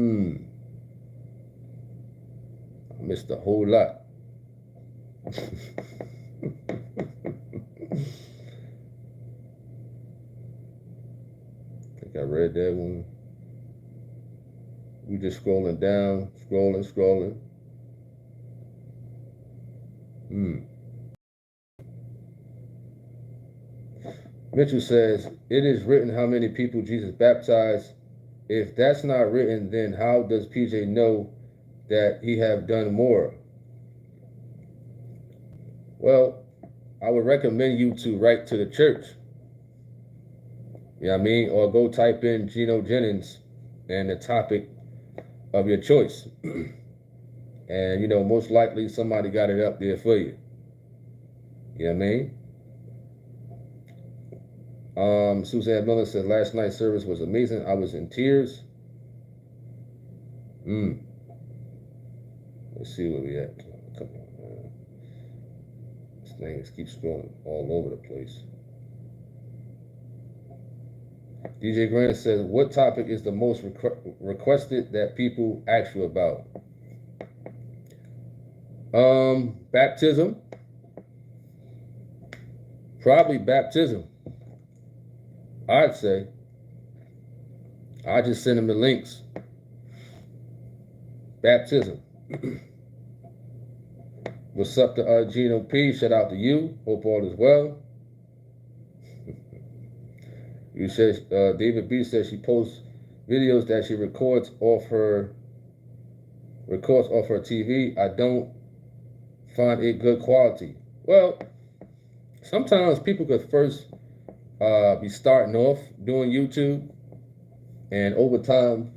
missed a whole lot. I think I read that one. We just scrolling down, scrolling. Mitchell says, it is written how many people Jesus baptized. If that's not written, then how does PJ know that he have done more? Well, I would recommend you to write to the church. You know what I mean? Or go type in Geno Jennings and the topic of your choice. And, most likely somebody got it up there for you. You know what I mean? Suzanne Miller said, last night's service was amazing. I was in tears. Let's see where we at. Come on, man. This thing just keeps scrolling all over the place. DJ Grant says, what topic is the most requested that people ask you about? Baptism. Probably baptism. I'd say. I just send them the links. Baptism. What's up to Gino P? Shout out to you. Hope all is well. You said David B says she posts videos that she records off her TV. I don't find it good quality. Well, sometimes people could first be starting off doing YouTube, and over time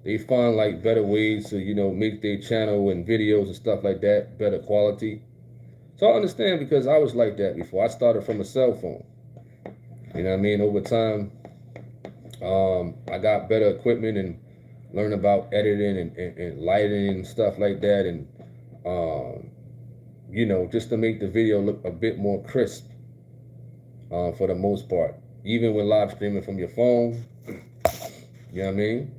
they find like better ways to, you know, make their channel and videos and stuff like that better quality. So I understand, because I was like that before. I started from a cell phone. You know what I mean? Over time, I got better equipment and learned about editing and lighting and stuff like that. And, you know, just to make the video look a bit more crisp for the most part. Even when live streaming from your phone, you know what I mean?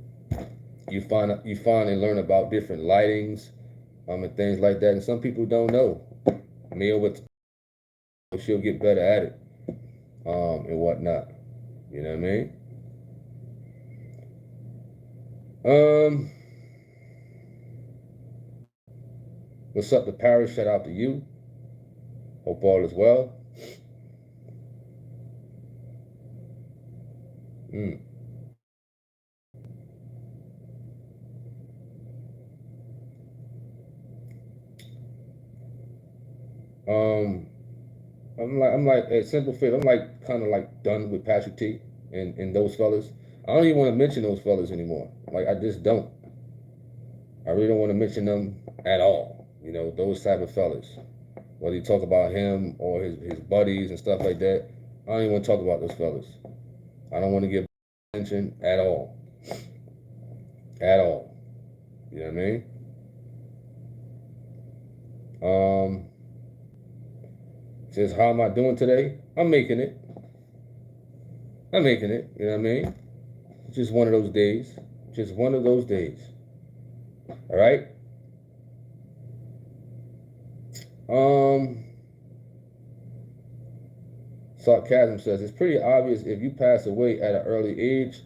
You find and learn about different lightings and things like that. And some people don't know. Me over time, she'll get better at it and whatnot. You know what I mean? What's up to Paris? Shout out to you. Hope all is well. I'm like at Simple Fit. I'm like kind of like done with Patrick T and those fellas. I don't even want to mention those fellas anymore. Like, I just don't. I really don't want to mention them at all. You know, those type of fellas. Whether you talk about him or his buddies and stuff like that, I don't even want to talk about those fellas. I don't want to give attention at all. At all. You know what I mean? Says, how am I doing today? I'm making it. You know what I mean? Just one of those days. Just one of those days. All right? Sarcasm says, it's pretty obvious if you pass away at an early age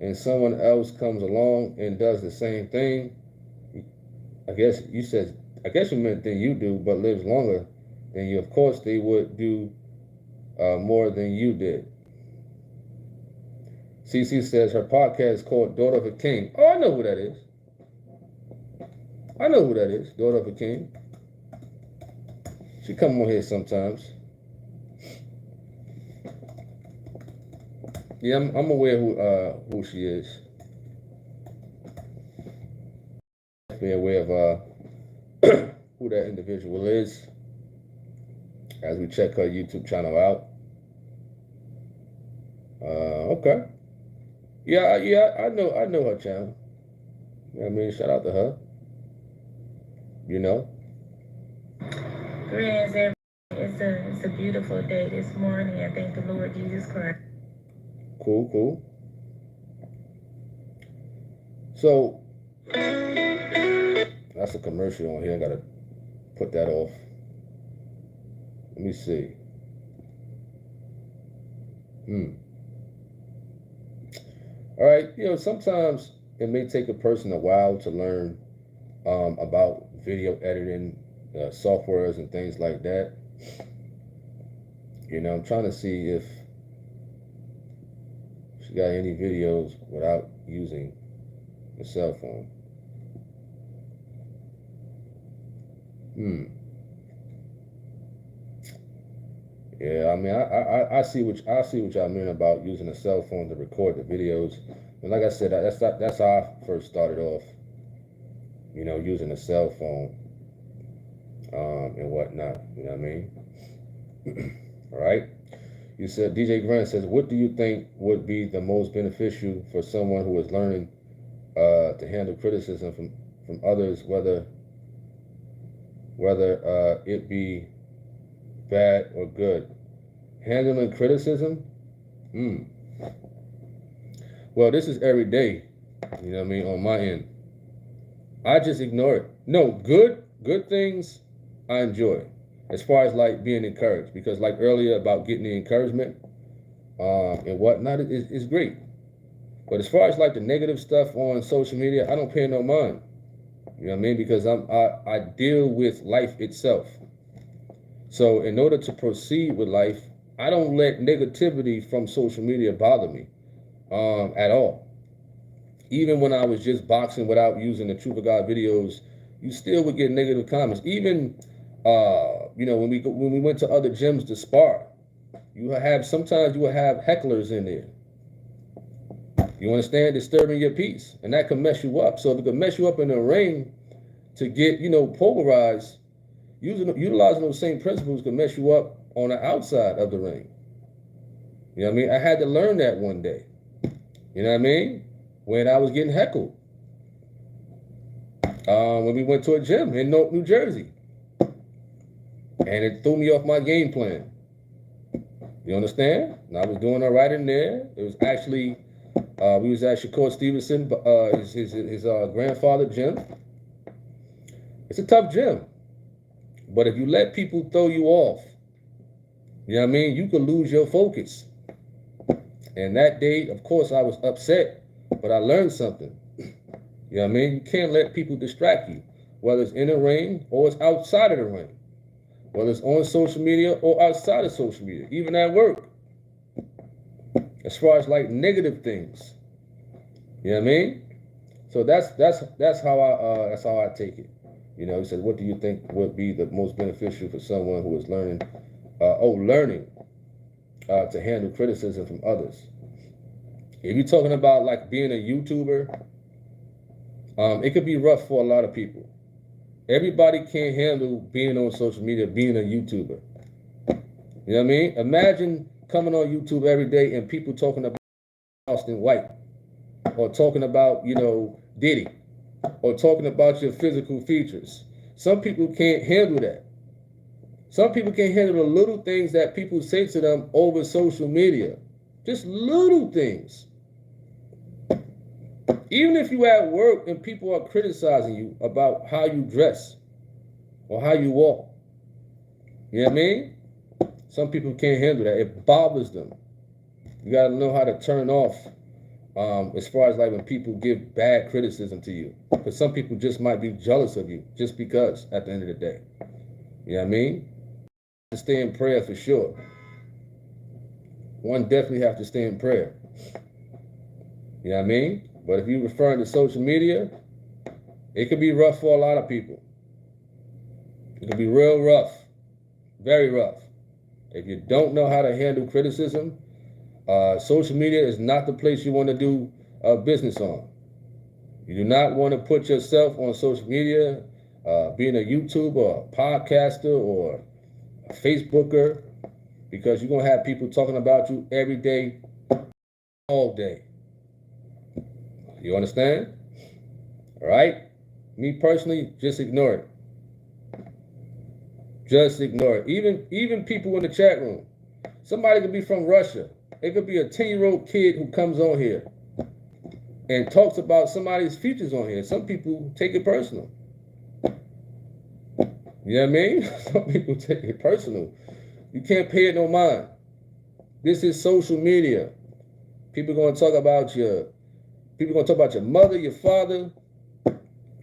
and someone else comes along and does the same thing. I guess you meant than you do, but lives longer than you. Of course, they would do more than you did. CC says her podcast is called Daughter of a King. Oh, I know who that is. Daughter of a King. She come on here sometimes. Yeah, I'm aware who she is. Be aware of who that individual is as we check her YouTube channel out. Okay. Yeah, I know her channel. You know what I mean? Shout out to her. You know? Greetings, everyone. It's a beautiful day this morning. I thank the Lord Jesus Christ. Cool. So, that's a commercial on here. I gotta put that off. Let me see. All right, you know, sometimes it may take a person a while to learn about video editing softwares and things like that. You know, I'm trying to see if she got any videos without using a cell phone. Yeah, I mean, I see what y'all mean about using a cell phone to record the videos. And like I said, that's how I first started off. You know, using a cell phone and whatnot. You know what I mean? All right. You said, DJ Grant says, what do you think would be the most beneficial for someone who is learning to handle criticism from others, whether it be bad or good? Handling criticism? Well, this is every day, you know what I mean, on my end. I just ignore it. No, good Good things I enjoy. As far as like being encouraged, because like earlier about getting the encouragement and whatnot is great. But as far as like the negative stuff on social media, I don't pay no mind. You know what I mean? Because I deal with life itself. So in order to proceed with life, I don't let negativity from social media bother me at all. Even when I was just boxing without using the Truth of God videos, you still would get negative comments. Even you know, when we went to other gyms to spar, sometimes you will have hecklers in there. You understand? Disturbing your peace, and that can mess you up. So if it can mess you up in the ring to get, you know, polarized, utilizing those same principles can mess you up on the outside of the ring. You know what I mean? I had to learn that one day. You know what I mean? When I was getting heckled. When we went to a gym in New Jersey. And it threw me off my game plan. You understand? And I was doing all right in there. It was actually, we was at Shakur Stevenson, his grandfather gym. It's a tough gym. But if you let people throw you off, you know what I mean, you could lose your focus. And that day, of course, I was upset, but I learned something. You know what I mean? You can't let people distract you, whether it's in the ring or it's outside of the ring, whether it's on social media or outside of social media, even at work. As far as like negative things, you know what I mean? So that's how I take it. You know, he said, what do you think would be the most beneficial for someone who is learning to handle criticism from others? If you're talking about like being a YouTuber, it could be rough for a lot of people. Everybody can't handle being on social media, being a YouTuber. You know what I mean? Imagine coming on YouTube every day and people talking about Austin White, or talking about, you know, Diddy, or talking about your physical features. Some people can't handle that. Some people can't handle the little things that people say to them over social media. Just little things. Even if you at work and people are criticizing you about how you dress or how you walk. You know what I mean? Some people can't handle that. It bothers them. You got to know how to turn off as far as like when people give bad criticism to you. Because some people just might be jealous of you just because at the end of the day. You know what I mean? To stay in prayer for sure. One definitely have to stay in prayer. You know what I mean? But if you're referring to social media, it could be rough for a lot of people. It could be real rough. Very rough. If you don't know how to handle criticism, social media is not the place you want to do business on. You do not want to put yourself on social media, being a YouTuber or a podcaster or a Facebooker, because you're going to have people talking about you every day, all day. You understand? All right? Me personally, just ignore it. Just ignore it. Even people in the chat room. Somebody could be from Russia. It could be a 10-year-old kid who comes on here and talks about somebody's features on here. Some people take it personal. You know what I mean? Some people take it personal. You can't pay it no mind. This is social media. People are going to talk about your mother, your father.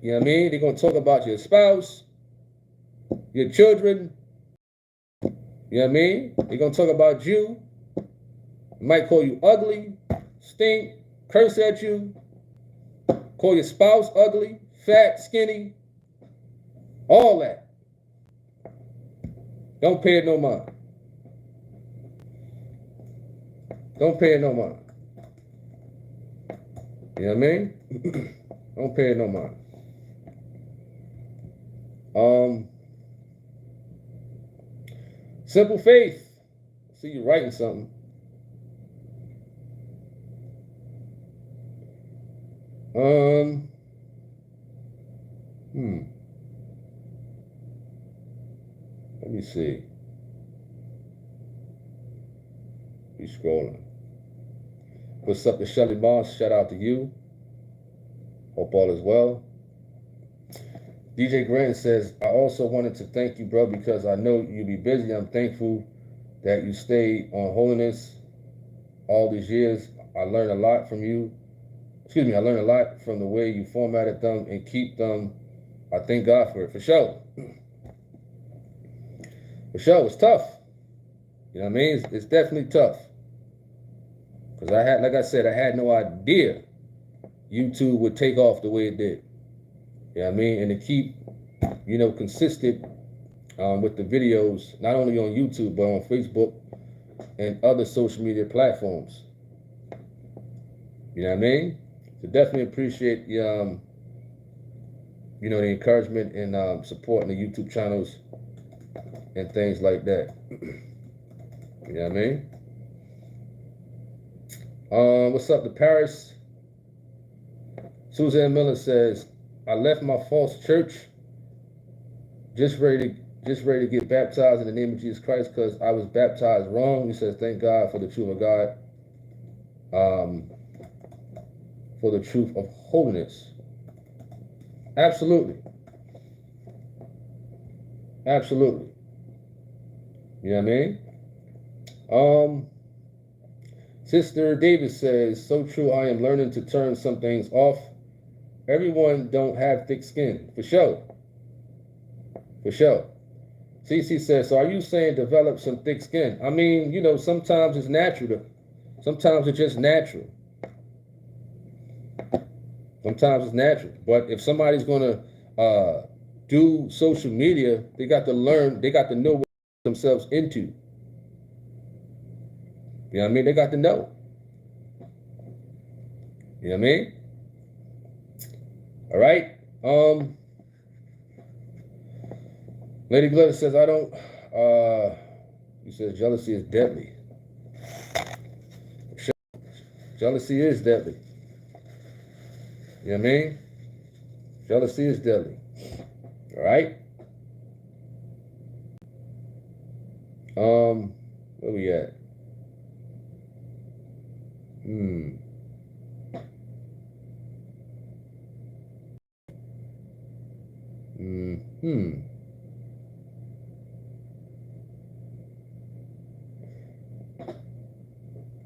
You know what I mean? They're going to talk about your spouse, your children. You know what I mean? They're going to talk about you. They might call you ugly, stink, curse at you, call your spouse ugly, fat, skinny, all that. Don't pay it no mind. Don't pay it no mind. You know what I mean? Don't pay it no mind. Simple faith. I see you writing something. Let me see. Be scrolling. What's up to Shelly Moss? Shout out to you. Hope all is well. DJ Grant says, I also wanted to thank you, bro, because I know you be busy. I'm thankful that you stayed on holiness all these years. I learned a lot from you. Excuse me, I learned a lot from the way you formatted them and keep them. I thank God for it. For sure. For sure, it's tough. You know what I mean? It's definitely tough. Because I had, like I said, I had no idea YouTube would take off the way it did. You know what I mean? And to keep, you know, consistent with the videos, not only on YouTube, but on Facebook and other social media platforms. You know what I mean? So definitely appreciate the, you know, the encouragement and supporting the YouTube channels and things like that. You know what I mean? What's up to Paris? Suzanne Miller says, I left my false church just ready to get baptized in the name of Jesus Christ because I was baptized wrong. He says, thank God for the truth of God, for the truth of holiness. Absolutely. Absolutely. You know what I mean? Sister Davis says, so true, I am learning to turn some things off. Everyone don't have thick skin. For sure. For sure. CC says, so are you saying develop some thick skin? I mean, you know, sometimes it's natural. Sometimes it's just natural. Sometimes it's natural. But if somebody's going to do social media, they got to learn, they got to know what themselves into. You know what I mean? They got to know. You know what I mean? All right. Lady Glitter says, I don't, you said jealousy is deadly. Jealousy is deadly. You know what I mean? Jealousy is deadly. All right. Where we at?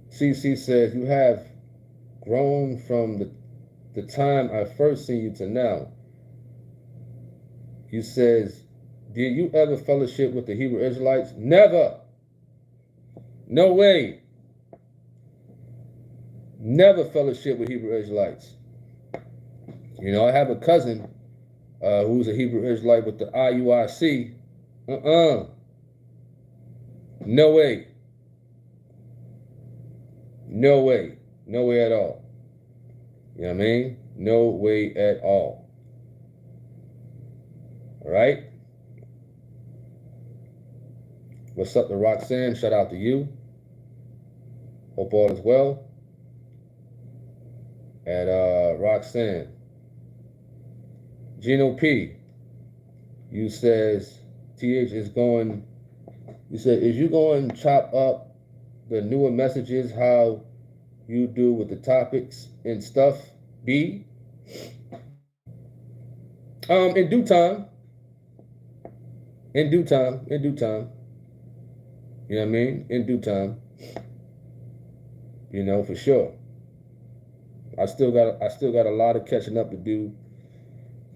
CC says, you have grown from the time I first seen you to now. You says, did you ever fellowship with the Hebrew Israelites? Never. No way. Never fellowship with Hebrew Israelites. You know, I have a cousin who's a Hebrew Israelite with the IUIC. No way. No way. No way at all. You know what I mean? No way at all. All right? What's up to Roxanne? Shout out to you. Hope all is well. And Roxanne. Gino P. You says, TH is going, you said, is you going to chop up the newer messages how you do with the topics and stuff? B. In due time. In due time. In due time. You know what I mean? In due time. You know, for sure. I still got a lot of catching up to do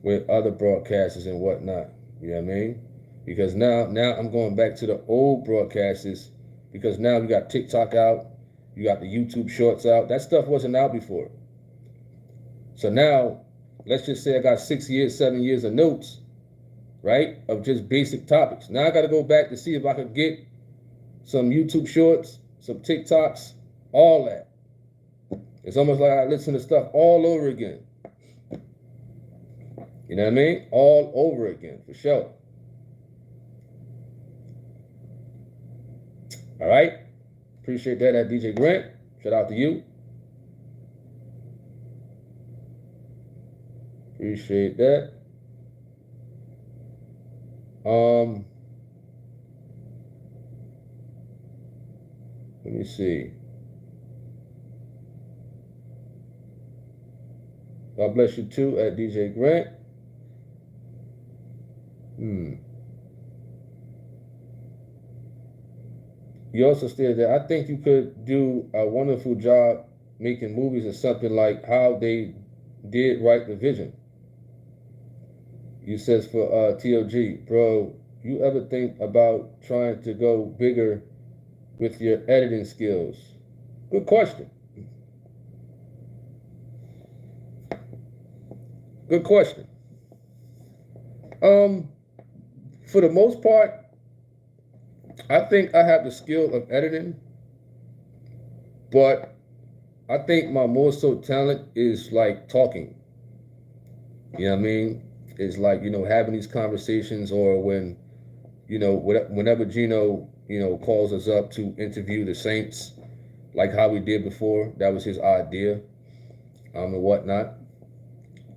with other broadcasters and whatnot. You know what I mean? Because now I'm going back to the old broadcasters because now we got TikTok out, you got the YouTube shorts out. That stuff wasn't out before. So now, let's just say I got 6 years, 7 years of notes, right? Of just basic topics. Now I got to go back to see if I could get some YouTube shorts, some TikToks, all that. It's almost like I listen to stuff all over again. You know what I mean? All over again, for sure. All right? Appreciate that at DJ Grant. Shout out to you. Appreciate that. Let me see. God bless you too at DJ Grant. You also stated that I think you could do a wonderful job making movies or something like how they did write the vision. You says for TOG, bro, you ever think about trying to go bigger with your editing skills? Good question. Good question. For the most part, I think I have the skill of editing, but I think my more so talent is like talking. You know what I mean? It's like, having these conversations, or when, whenever Gino, calls us up to interview the Saints, like how we did before, that was his idea, and whatnot.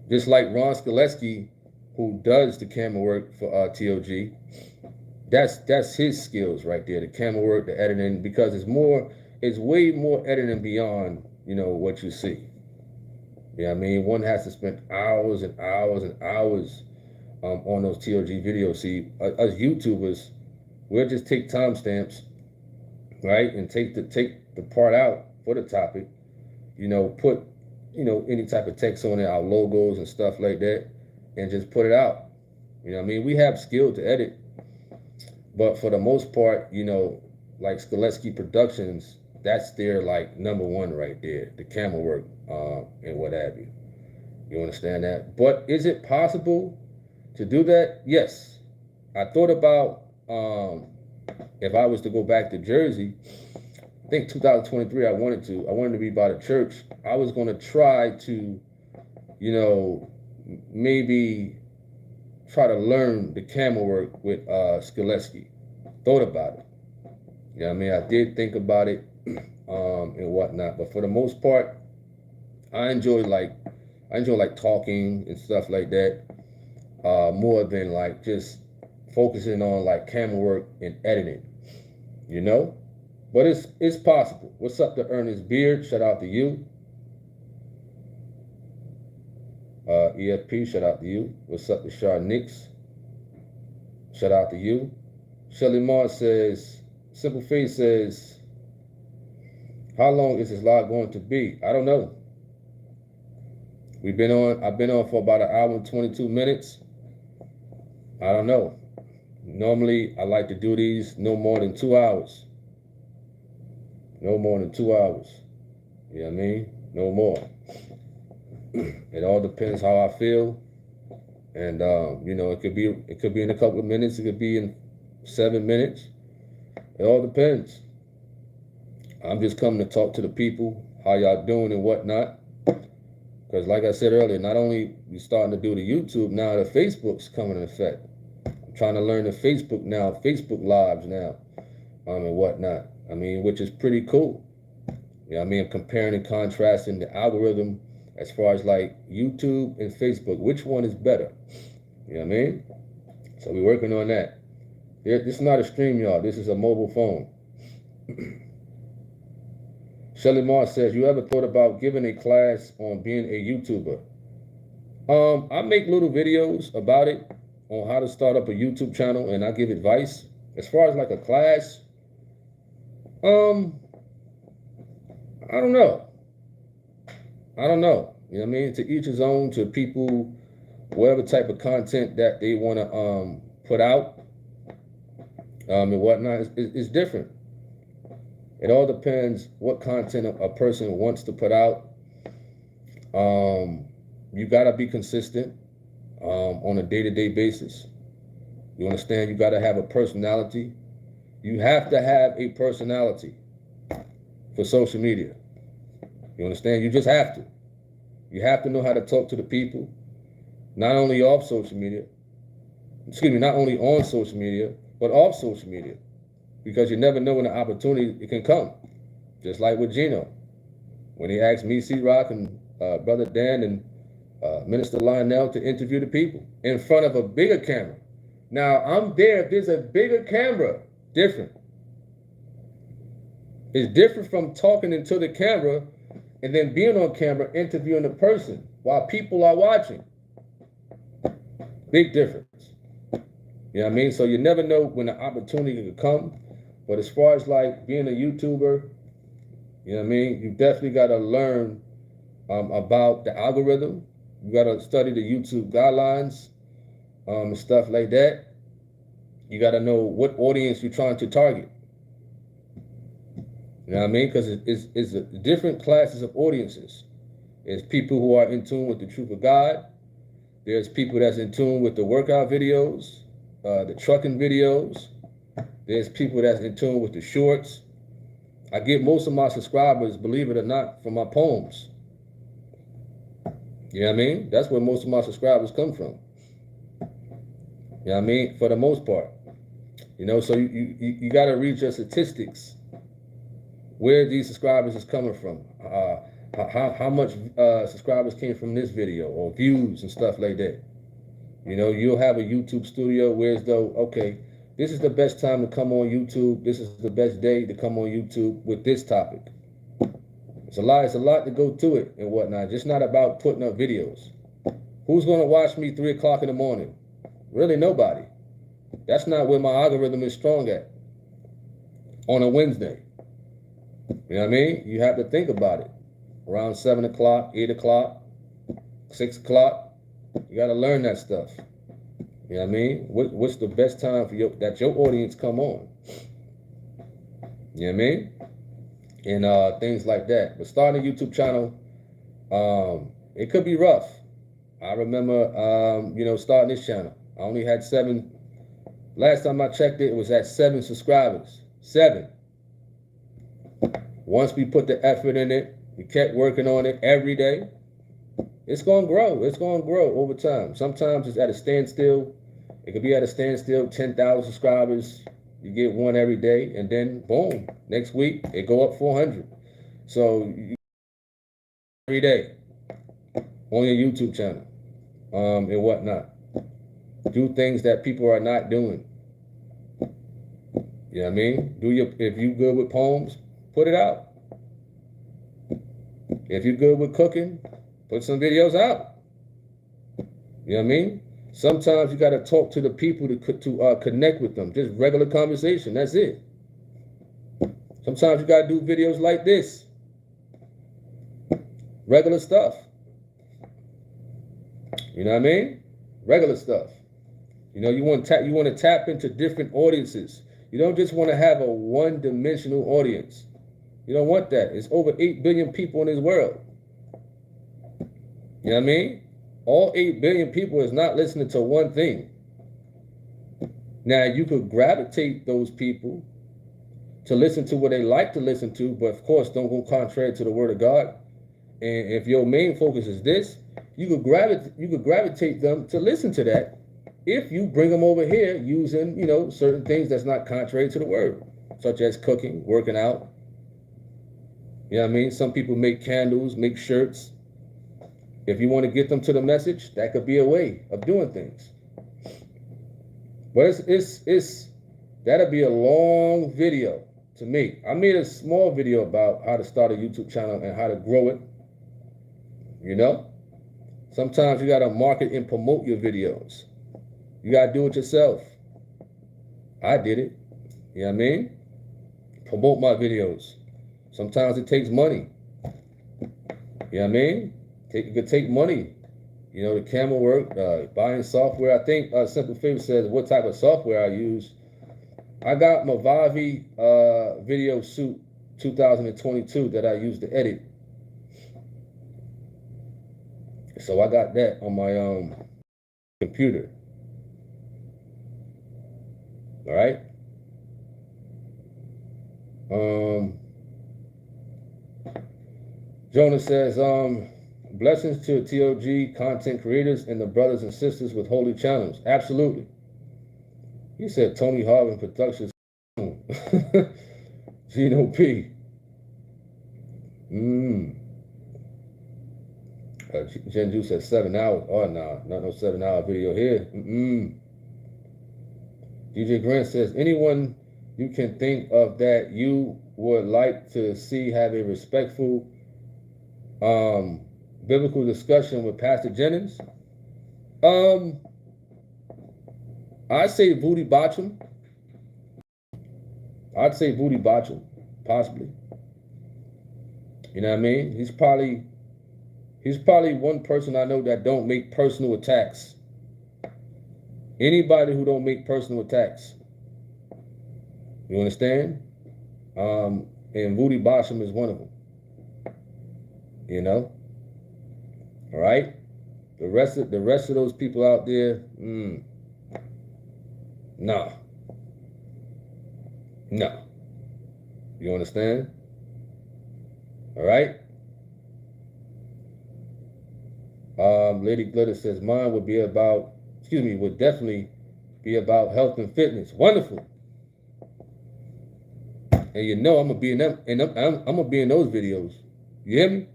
Just like Ron Skaleski, who does the camera work for TOG, that's his skills right there, the camera work, the editing, because it's way more editing beyond, what you see. You know what I mean? One has to spend hours and hours and hours on those TOG videos. See, us YouTubers, we'll just take timestamps, right, and take the part out for the topic, put, any type of text on it, our logos and stuff like that, and just put it out. You know what I mean? We have skill to edit, but for the most part, like Skaleski Productions, that's their like number one right there, the camera work and what have you. You understand that? But is it possible to do that? Yes. I thought about if I was to go back to Jersey, I think 2023, I wanted to be by the church. I was going to try to, maybe try to learn the camera work with Skaleski. Thought about it. You know what I mean? I did think about it and whatnot, but for the most part, I enjoy talking and stuff like that, more than like just focusing on like camera work and editing, But it's possible. What's up to Ernest Beard? Shout out to you. EFP, shout out to you. What's up to Shar Nix? Shout out to you. Shelly Moore says, Simple Face says, how long is this live going to be? I don't know. I've been on for about 1 hour and 22 minutes. I don't know. Normally, I like to do these no more than 2 hours. No more than 2 hours. You know what I mean? No more. It all depends how I feel. And, it could be in a couple of minutes. It could be in 7 minutes. It all depends. I'm just coming to talk to the people, how y'all doing and whatnot. Because like I said earlier, not only we starting to do the YouTube, now the Facebook's coming in effect. I'm trying to learn the Facebook now, Facebook Lives now, and whatnot. I mean, which is pretty cool. You know what I mean? I'm comparing and contrasting the algorithm as far as like YouTube and Facebook. Which one is better? You know what I mean? So we're working on that. This is not a stream, y'all. This is a mobile phone. Shelly Moore says, you ever thought about giving a class on being a YouTuber? I make little videos about it, on how to start up a YouTube channel, and I give advice. As far as like a class, I don't know. You know what I mean? To each his own, to people, whatever type of content that they want to put out and whatnot, is different. It all depends what content a person wants to put out. You got to be consistent on a day-to-day basis. You understand? You got to have a personality. You have to have a personality for social media. You understand? You just have to. You have to know how to talk to the people, not only off social media, not only on social media, but off social media. Because you never know when the opportunity it can come. Just like with Gino. When he asked me, C-Rock, and Brother Dan, and Minister Lionel to interview the people in front of a bigger camera. Now, I'm there. If there's a bigger camera, different. It's different from talking into the camera and then being on camera interviewing the person while people are watching. Big difference. You know what I mean? So you never know when the opportunity could come. But as far as like being a YouTuber, you know what I mean? You definitely got to learn about the algorithm. You got to study the YouTube guidelines and stuff like that. You got to know what audience you're trying to target. You know what I mean? Because it's different classes of audiences. There's people who are in tune with the truth of God. There's people that's in tune with the workout videos, the trucking videos. There's people that's in tune with the shorts. I get most of my subscribers, believe it or not, from my poems. You know what I mean? That's where most of my subscribers come from. You know what I mean? For the most part. You know, so you got to read your statistics. Where these subscribers is coming from. How much subscribers came from this video or views and stuff like that. You know, you'll have a YouTube studio where as though, okay, this is the best time to come on YouTube. This is the best day to come on YouTube with this topic. It's a lot to go to it and whatnot. Just not about putting up videos. Who's going to watch me 3 o'clock in the morning? Really nobody. That's not where my algorithm is strong at. On a Wednesday. You know what I mean? You have to think about it. Around 7 o'clock, 8 o'clock, 6 o'clock. You got to learn that stuff. You know what I mean? What's the best time for that your audience come on? You know what I mean? And things like that. But starting a YouTube channel, it could be rough. I remember, you know, starting this channel. I only had 7. Last time I checked it, it was at 7 subscribers. 7. Once we put the effort in it, we kept working on it every day. It's going to grow. It's going to grow over time. Sometimes it's at a standstill. It could be at a standstill, 10,000 subscribers. You get 1 every day, and then boom, next week it go up 400. So every day on your YouTube channel and whatnot. Do things that people are not doing. You know what I mean? If you good with poems, put it out. If you're good with cooking, put some videos out. You know what I mean? Sometimes you got to talk to the people to connect with them. Just regular conversation. That's it. Sometimes you got to do videos like this. Regular stuff. You know what I mean? Regular stuff. You know, you want to tap into different audiences. You don't just want to have a one-dimensional audience. You don't want that. It's over 8 billion people in this world. You know what I mean? All 8 billion people is not listening to one thing. Now, you could gravitate those people to listen to what they like to listen to, but of course, don't go contrary to the word of God. And if your main focus is this, you could gravitate them to listen to that if you bring them over here using, you know, certain things that's not contrary to the word, such as cooking, working out. You know what I mean? Some people make candles, make shirts. If you want to get them to the message, that could be a way of doing things. But that'll be a long video to me. I made a small video about how to start a YouTube channel and how to grow it. You know? Sometimes you got to market and promote your videos. You got to do it yourself. I did it. You know what I mean? Promote my videos. Sometimes it takes money. You know what I mean? It could take money. You know, the camera work, buying software. I think Simple Favor says what type of software I use. I got my Vivi Video Suite 2022 that I use to edit. So I got that on my computer. All right. Jonah says, blessings to TOG content creators and the brothers and sisters with holy channels. Absolutely. He said Tony Harvin Productions. Gino P. Genju said 7 hours. Oh, no, not no 7-hour video here. DJ Grant says, anyone you can think of that you would like to see have a respectful biblical discussion with Pastor Jennings? I'd say Voodoo Botcham. I'd say Voodoo Botcham, possibly. You know what I mean? He's probably one person I know that don't make personal attacks. Anybody who don't make personal attacks. You understand? And Voodoo Botcham is one of them. You know? All right? The rest of those people out there, nah. No. You understand? All right? Lady Glitter says mine would definitely be about health and fitness. Wonderful. And you know I'm gonna be in them, and I'm gonna be in those videos. You hear me?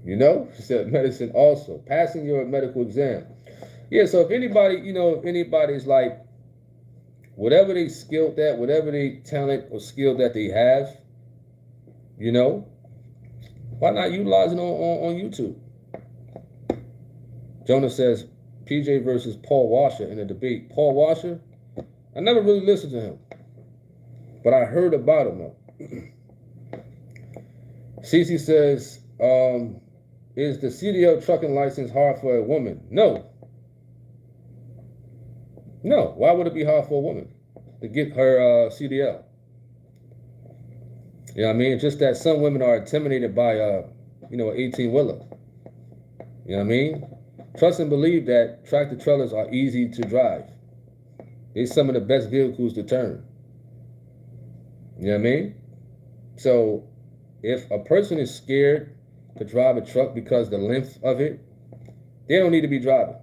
You know? She said medicine also. Passing your medical exam. Yeah, so if anybody's like, whatever they skilled at, whatever they talent or skill that they have, you know, why not utilize it on YouTube? Jonah says, PJ versus Paul Washer in a debate. Paul Washer, I never really listened to him, but I heard about him though. Cece says, is the CDL trucking license hard for a woman? No. No. Why would it be hard for a woman to get her CDL? You know what I mean? Just that some women are intimidated by, an 18-wheeler. You know what I mean? Trust and believe that tractor trailers are easy to drive. They're some of the best vehicles to turn. You know what I mean? So if a person is scared to drive a truck because of the length of it, they don't need to be driving.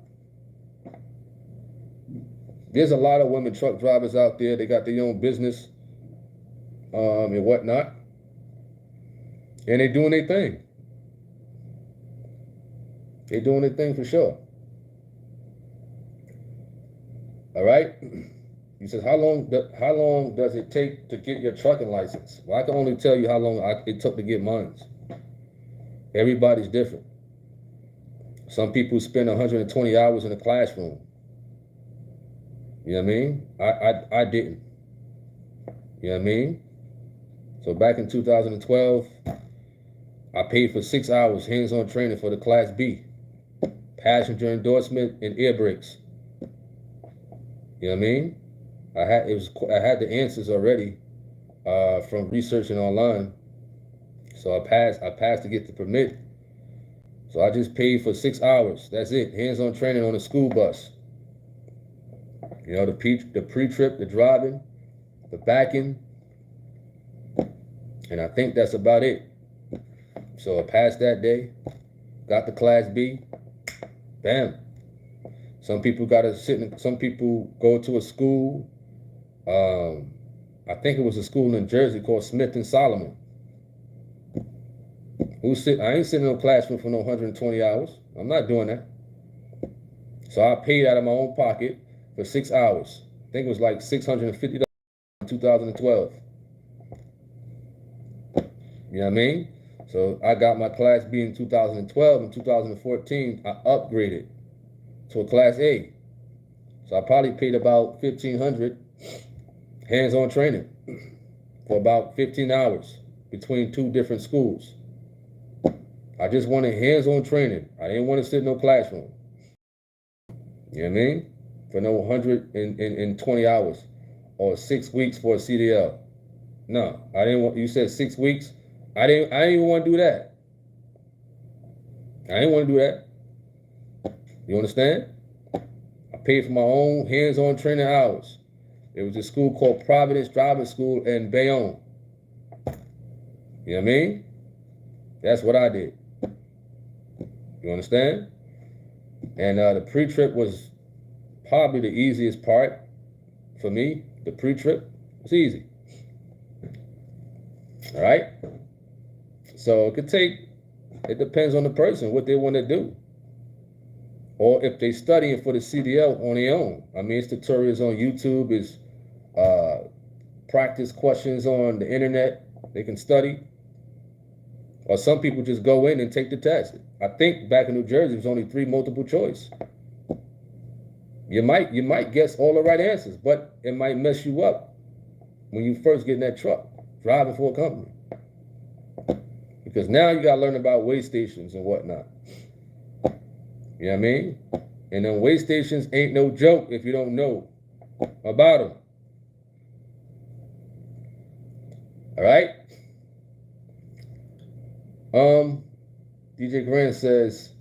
There's a lot of women truck drivers out there. They got their own business and whatnot. And they doing their thing. They're doing their thing for sure. All right? He says, how long does it take to get your trucking license? Well, I can only tell you how long it took to get mine. Everybody's different. Some people spend 120 hours in a classroom. You know what I mean? I didn't. You know what I mean? So back in 2012, I paid for 6 hours hands-on training for the Class B. Passenger endorsement and air brakes. You know what I mean? I had the answers already from researching online. So I passed to get the permit. So I just paid for 6 hours. That's it. Hands-on training on a school bus. You know, the pre-trip, the driving, the backing. And I think that's about it. So I passed that day, got the Class B, bam. Some people some people go to a school. I think it was a school in Jersey called Smith and Solomon. I ain't sitting in a classroom for no 120 hours. I'm not doing that. So I paid out of my own pocket for 6 hours. I think it was like $650 in 2012. You know what I mean? So I got my Class B in 2012. In 2014, I upgraded to a Class A. So I probably paid about $1,500 hands-on training for about 15 hours between 2 different schools. I just wanted hands-on training. I didn't want to sit in no classroom. You know what I mean? For no 120 hours or 6 weeks for a CDL. No, I didn't want. You said 6 weeks. I didn't even want to do that. I didn't want to do that. You understand? I paid for my own hands-on training hours. It was a school called Providence Driving School in Bayonne. You know what I mean? That's what I did. You understand? And the pre-trip was probably the easiest part for me. The pre-trip was easy. All right? So it depends on the person, what they want to do. Or if they studying for the CDL on their own. I mean, it's tutorials on YouTube, it's practice questions on the internet. They can study. Or some people just go in and take the test. I think back in New Jersey, it was only 3 multiple choice. You might guess all the right answers, but it might mess you up when you first get in that truck driving for a company. Because now you got to learn about weigh stations and whatnot. You know what I mean? And then weigh stations ain't no joke if you don't know about them. All right? DJ Grant says,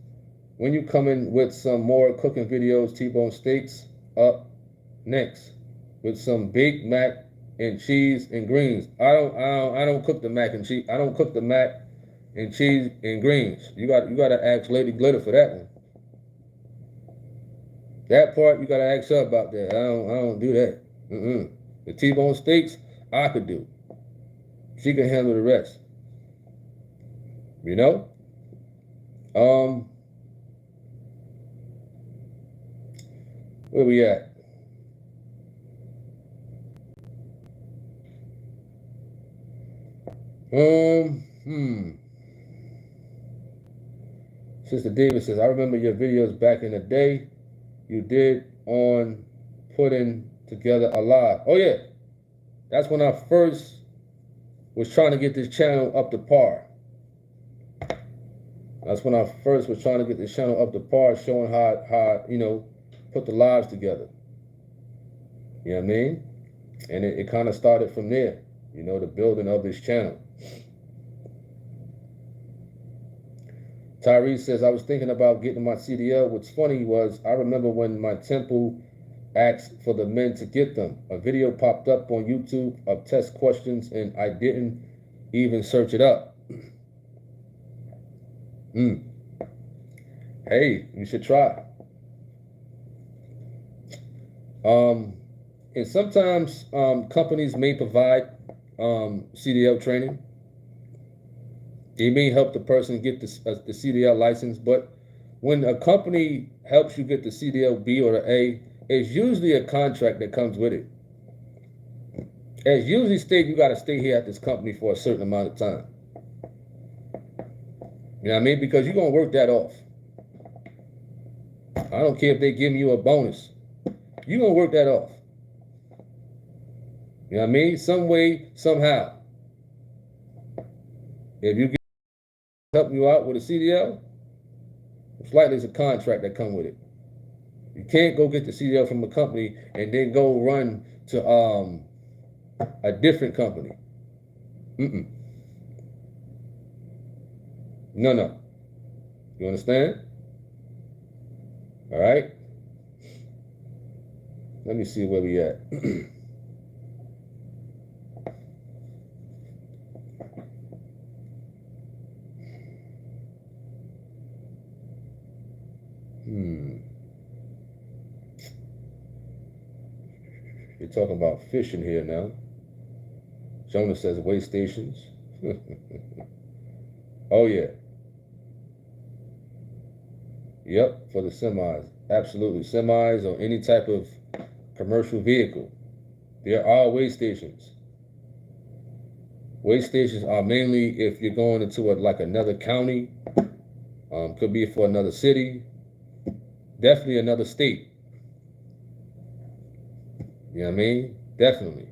when you come in with some more cooking videos, T-bone steaks up next with some baked mac and cheese and greens. I don't cook the mac and cheese. I don't cook the mac and cheese and greens. You got to ask Lady Glitter for that one. That part you got to ask her about that. I don't do that. The T-bone steaks I could do. She can handle the rest. You know? Where we at? Sister Davis says, I remember your videos back in the day you did on putting together a live. Oh yeah. That's when I first was trying to get this channel up to par. That's when I first was trying to get this channel up to par, showing how you know, put the lives together. You know what I mean? And it kind of started from there, you know, the building of this channel. Tyrese says, I was thinking about getting my CDL. What's funny was I remember when my temple asked for the men to get them. A video popped up on YouTube of test questions and I didn't even search it up. Hey, you should try. And sometimes companies may provide CDL training. They may help the person get the CDL license, but when a company helps you get the CDL B or the A, it's usually a contract that comes with it. It's usually state you got to stay here at this company for a certain amount of time. You know what I mean? Because you're going to work that off. I don't care if they give you a bonus. You're going to work that off. You know what I mean? Some way, somehow. If you get help you out with a CDL, it's likely it's a contract that comes with it. You can't go get the CDL from a company and then go run to a different company. No. You understand? All right. Let me see where we at. You're talking about fishing here now. Jonah says weigh stations. Oh yeah. Yep, for the semis. Absolutely. Semis or any type of commercial vehicle. There are weigh stations. Weigh stations are mainly if you're going into like another county. Could be for another city. Definitely another state. You know what I mean? Definitely.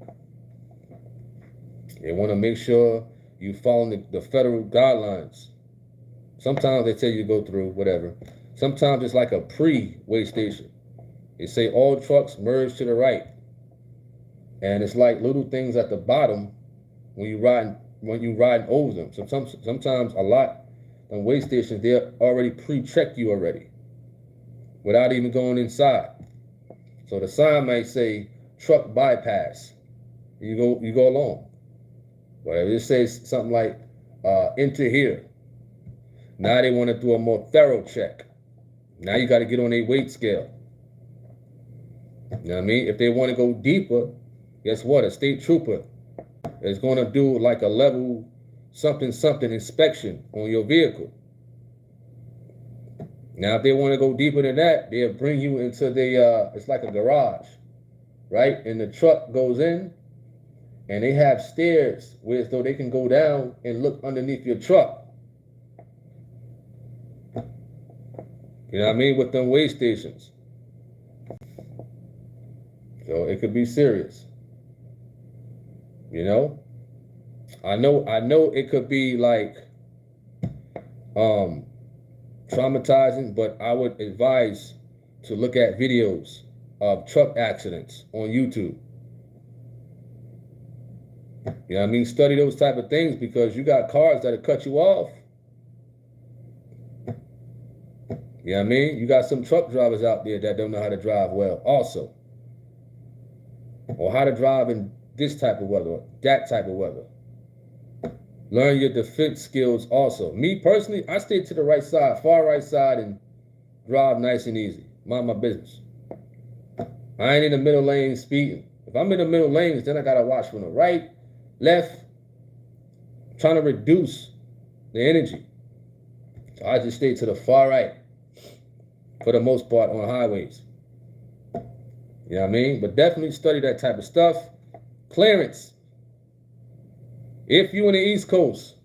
They want to make sure you follow the federal guidelines. Sometimes they tell you to go through whatever. Sometimes it's like a pre-weigh station. They say all trucks merge to the right. And it's like little things at the bottom when you ride over them. Sometimes a lot on weigh stations, they're already pre-checked you already without even going inside. So the sign might say truck bypass. You go along. But if it says something like enter here, now they want to do a more thorough check. Now you got to get on a weight scale. You know what I mean? If they want to go deeper, guess what? A state trooper is going to do like a level something inspection on your vehicle. Now, if they want to go deeper than that, they'll bring you into it's like a garage, right? And the truck goes in, and they have stairs where so they can go down and look underneath your truck. You know what I mean? With them weigh stations. So it could be serious. You know? I know it could be like traumatizing, but I would advise to look at videos of truck accidents on YouTube. You know what I mean? Study those type of things, because you got cars that'll cut you off. You know what I mean? You got some truck drivers out there that don't know how to drive well also. Or how to drive in this type of weather, or that type of weather. Learn your defense skills also. Me personally, I stay to the right side, far right side, and drive nice and easy. Mind my business. I ain't in the middle lane speeding. If I'm in the middle lanes, then I gotta watch from the right, left, trying to reduce the energy. So I just stay to the far right for the most part on highways. You know what I mean? But definitely study that type of stuff. Clearance. If you're in the East Coast,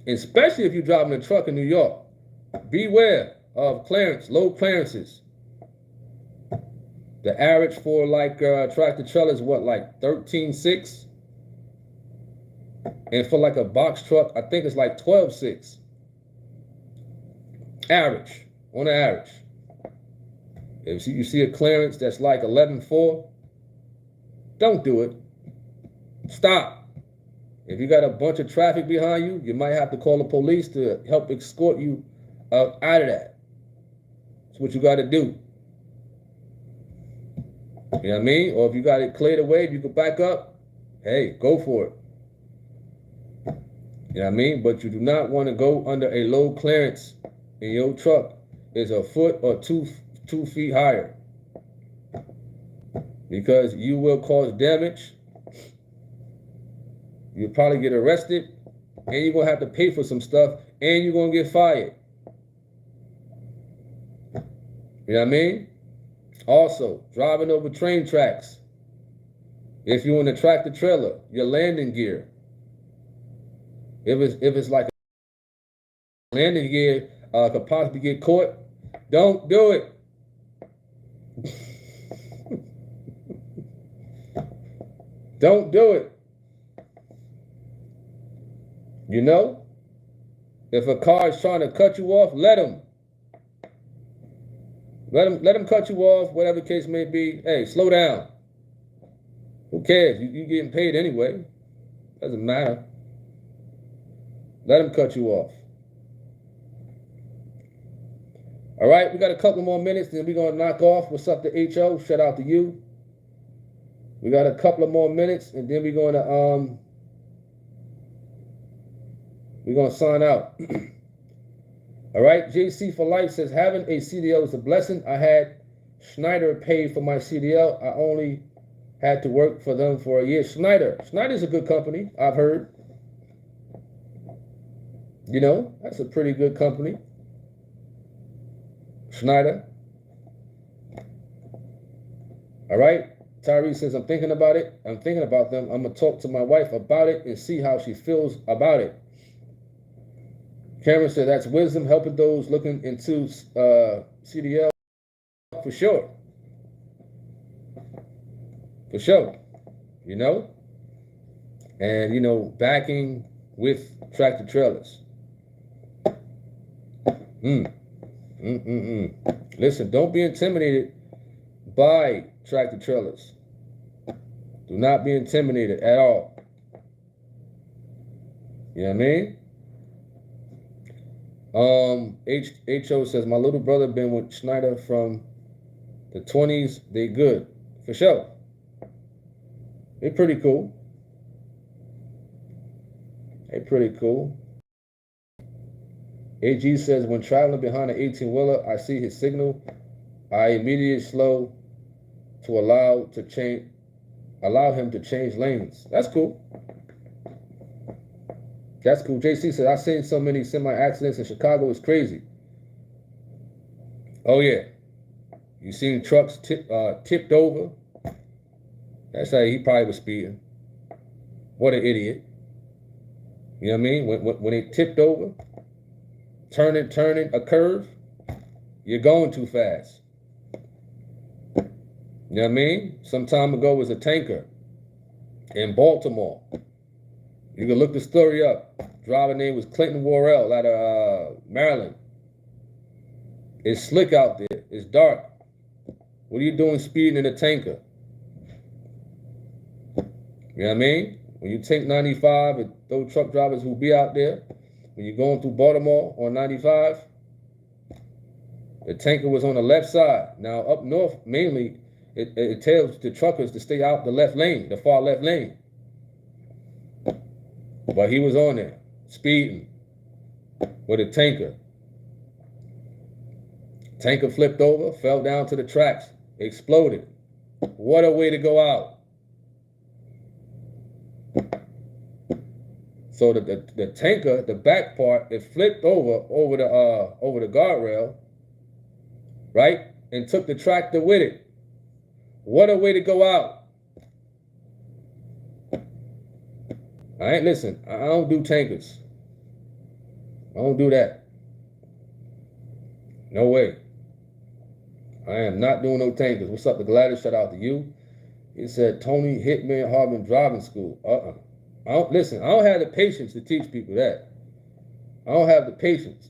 especially if you're driving a truck in New York, beware of clearance, low clearances. The average for like tractor trailer is what, like 13.6? And for like a box truck, I think it's like 12.6. Average, on the average. If you see a clearance that's like 11.4, don't do it. Stop. If you got a bunch of traffic behind you, you might have to call the police to help escort you out of that. That's what you got to do. You know what I mean? Or if you got it cleared away, if you can back up, hey, go for it. You know what I mean? But you do not want to go under a low clearance in your truck. It's a foot or 2 feet higher. Because you will cause damage. You'll probably get arrested, and you're going to have to pay for some stuff, and you're going to get fired. You know what I mean? Also, driving over train tracks. If you're in a tractor trailer, your landing gear. If it's like a landing gear could possibly get caught, don't do it. Don't do it. You know, if a car is trying to cut you off, let them cut you off, whatever the case may be. Hey, slow down. Who cares? You getting paid anyway. Doesn't matter. Let them cut you off. All right, we got a couple more minutes, then we're going to knock off. What's up to HO? Shout out to you. We got a couple of more minutes, and then we're going to sign out. All right, JC for Life says, having a CDL is a blessing. I had Schneider pay for my CDL. I only had to work for them for a year. Schneider's a good company, I've heard. You know, that's a pretty good company. Schneider. All right, Tyree says, I'm thinking about it. I'm thinking about them. I'm going to talk to my wife about it and see how she feels about it. Cameron said, that's wisdom, helping those looking into CDL for sure. For sure. You know? And, you know, backing with tractor trailers. Listen, don't be intimidated by tractor trailers. Do not be intimidated at all. You know what I mean? HO says, my little brother been with Schneider from the 20s. They good. For sure. They pretty cool. They pretty cool. AG says, when traveling behind an 18-wheeler, I see his signal. I immediately slow to allow him to change lanes. That's cool. That's cool. JC said, I've seen so many semi-accidents in Chicago. It's crazy. Oh, yeah. You seen trucks tipped over. That's how he probably was speeding. What an idiot. You know what I mean? When they tipped over, turning a curve, you're going too fast. You know what I mean? Some time ago was a tanker in Baltimore. You can look the story up. Driver name was Clinton Worrell out of Maryland. It's slick out there. It's dark. What are you doing speeding in a tanker? You know what I mean? When you take 95, and those truck drivers who be out there, when you're going through Baltimore on 95, the tanker was on the left side. Now up north, mainly, it tells the truckers to stay out the left lane, the far left lane. But he was on there, speeding with a tanker. Tanker flipped over, fell down to the tracks, exploded. What a way to go out. So the tanker, the back part, it flipped over the guardrail, right? And took the tractor with it. What a way to go out. Listen, I don't do tankers. I don't do that. No way. I am not doing no tankers. What's up, the Gladys? Shout out to you. He said, Tony Harvin driving school. I don't have the patience to teach people that. I don't have the patience.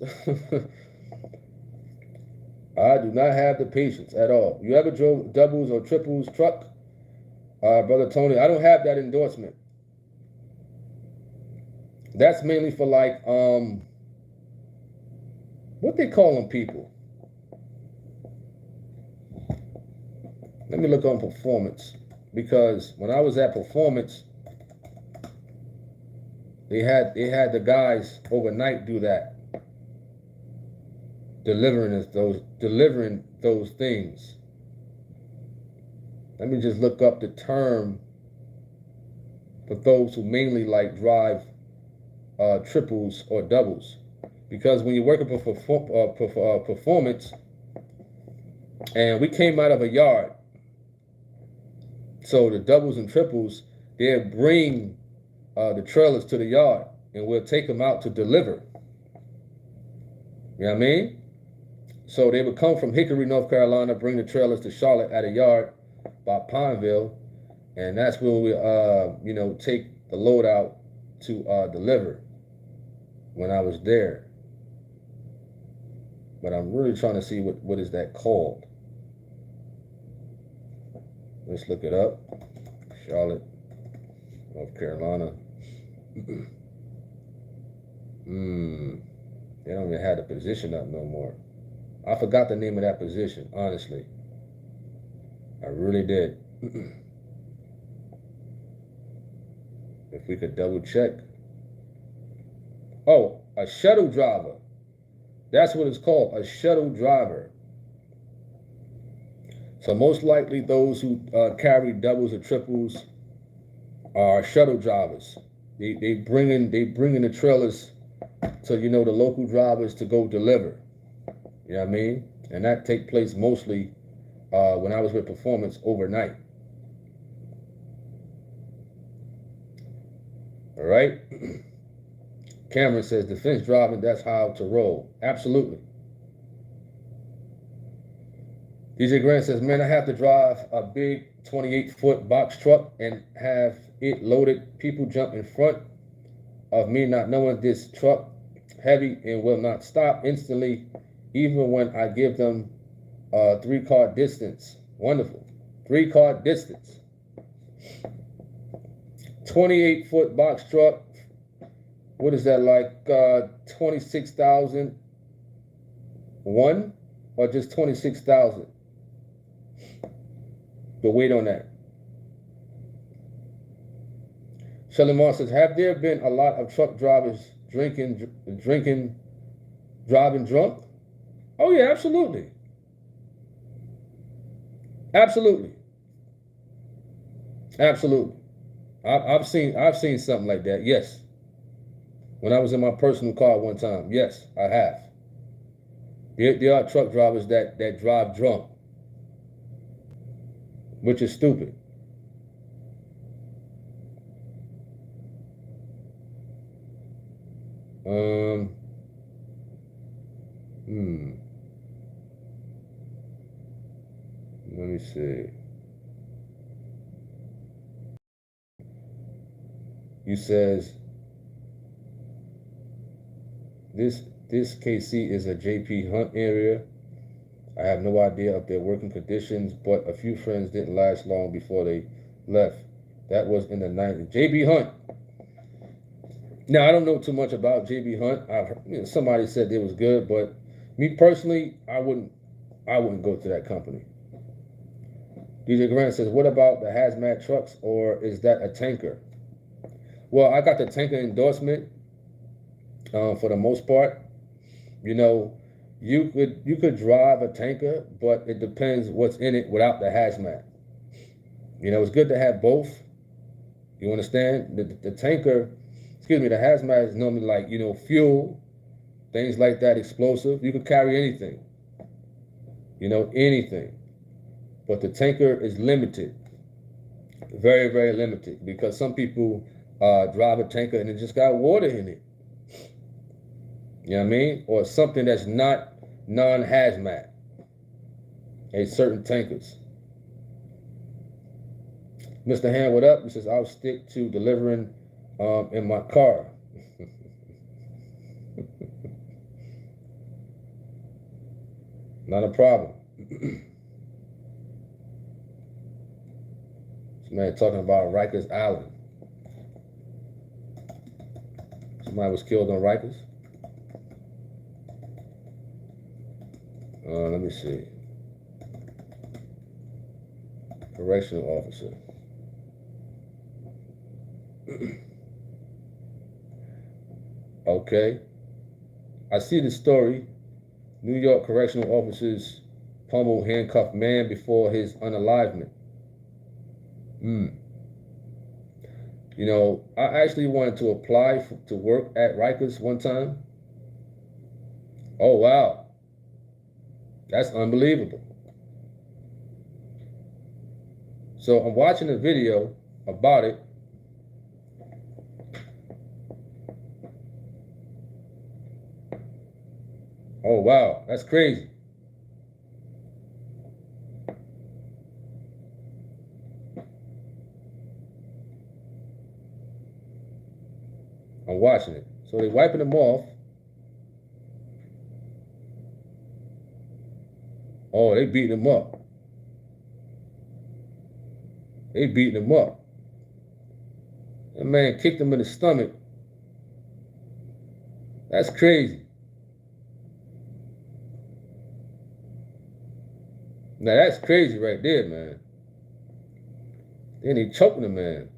I do not have the patience at all. You ever drove doubles or triples truck? Brother Tony, I don't have that endorsement. That's mainly for like, what they call them people? Let me look on performance. Because when I was at performance, they had the guys overnight do that. Delivering those things. Let me just look up the term for those who mainly like drive triples or doubles, because when you're working for performance, and we came out of a yard, so the doubles and triples, they'll bring the trailers to the yard, and we'll take them out to deliver. You know what I mean? So they would come from Hickory, North Carolina, bring the trailers to Charlotte at a yard by Pineville, and that's where we, take the load out to deliver when I was there. But I'm really trying to see what is that called. Let's look it up. Charlotte, North Carolina. They don't even have the position up no more. I forgot the name of that position, honestly. I really did. If we could double check. Oh, a shuttle driver. That's what it's called, a shuttle driver. So most likely those who carry doubles or triples are shuttle drivers. They bring in the trailers to the local drivers to go deliver. You know what I mean? And that take place mostly when I was with performance overnight. All right. Cameron says defense driving, that's how to roll. Absolutely. DJ Grant says, man, I have to drive a big 28-foot box truck and have it loaded. People jump in front of me not knowing this truck heavy and will not stop instantly, even when I give them 3-car distance. Wonderful. 3-car distance. 28-foot box truck. What is that, like 26,001 or just 26,000? The weight on that. Shelly Moore says, have there been a lot of truck drivers driving drunk? Oh yeah, absolutely. Absolutely. Absolutely. I've seen something like that. Yes. When I was in my personal car one time, yes, I have. There are truck drivers that drive drunk, which is stupid. Let me see. You says this KC is a JP Hunt area. I have no idea of their working conditions, but a few friends didn't last long before they left. That was in the 90s. JB Hunt. Now, I don't know too much about JB Hunt. Somebody said it was good, but me personally, I wouldn't go to that company. DJ Grant says, what about the hazmat trucks, or is that a tanker? Well, I got the tanker endorsement for the most part. You know, you could drive a tanker, but it depends what's in it without the hazmat. You know, it's good to have both. You understand? The tanker, the hazmat is normally like, you know, fuel, things like that, explosive. You could carry anything. You know, anything. But the tanker is limited. Very, very limited. Because some people drive a tanker and it just got water in it. You know what I mean? Or something that's not non-hazmat. Certain tankers. Mr. Hand, what up? He says, I'll stick to delivering in my car. Not a problem. This man talking about Rikers Island. Somebody was killed on Rikers. Let me see. Correctional officer. Okay. I see the story. New York correctional officers pummel handcuffed man before his unalivement. You know, I actually wanted to apply to work at Rikers one time. Oh, wow. That's unbelievable. So I'm watching a video about it. Oh, wow. That's crazy. I'm watching it. So they're wiping them off. Oh, they beating him up. They beating him up. That man kicked him in the stomach. That's crazy. Now that's crazy right there, man. Then he choking the man.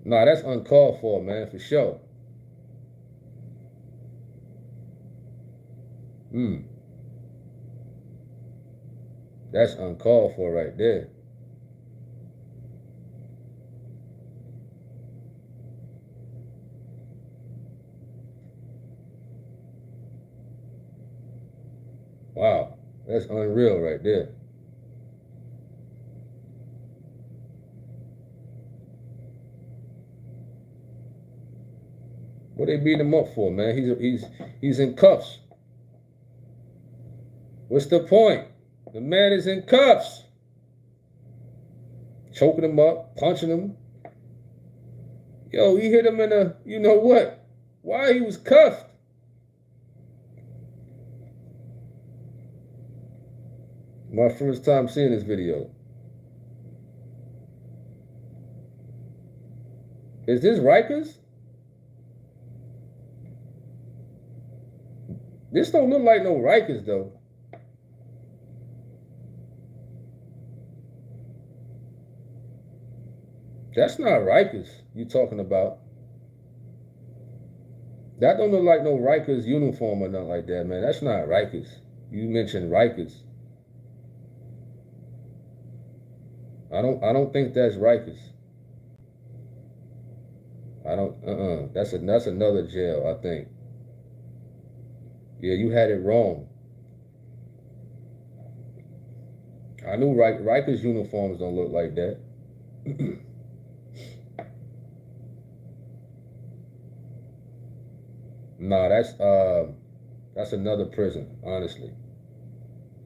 Nah, that's uncalled for, man, for sure. That's uncalled for right there. Wow, that's unreal right there. What they beating him up for, man? He's in cuffs. What's the point? The man is in cuffs. Choking him up, punching him. Yo, he hit him in the, you know what? Why he was cuffed? My first time seeing this video. Is this Rikers? This don't look like no Rikers though. That's not Rikers you talking about. That don't look like no Rikers uniform or nothing like that, man. That's not Rikers. You mentioned Rikers. I don't think that's Rikers. I don't. That's another jail, I think. Yeah, you had it wrong. I knew Rikers uniforms don't look like that. Nah, that's another prison, honestly,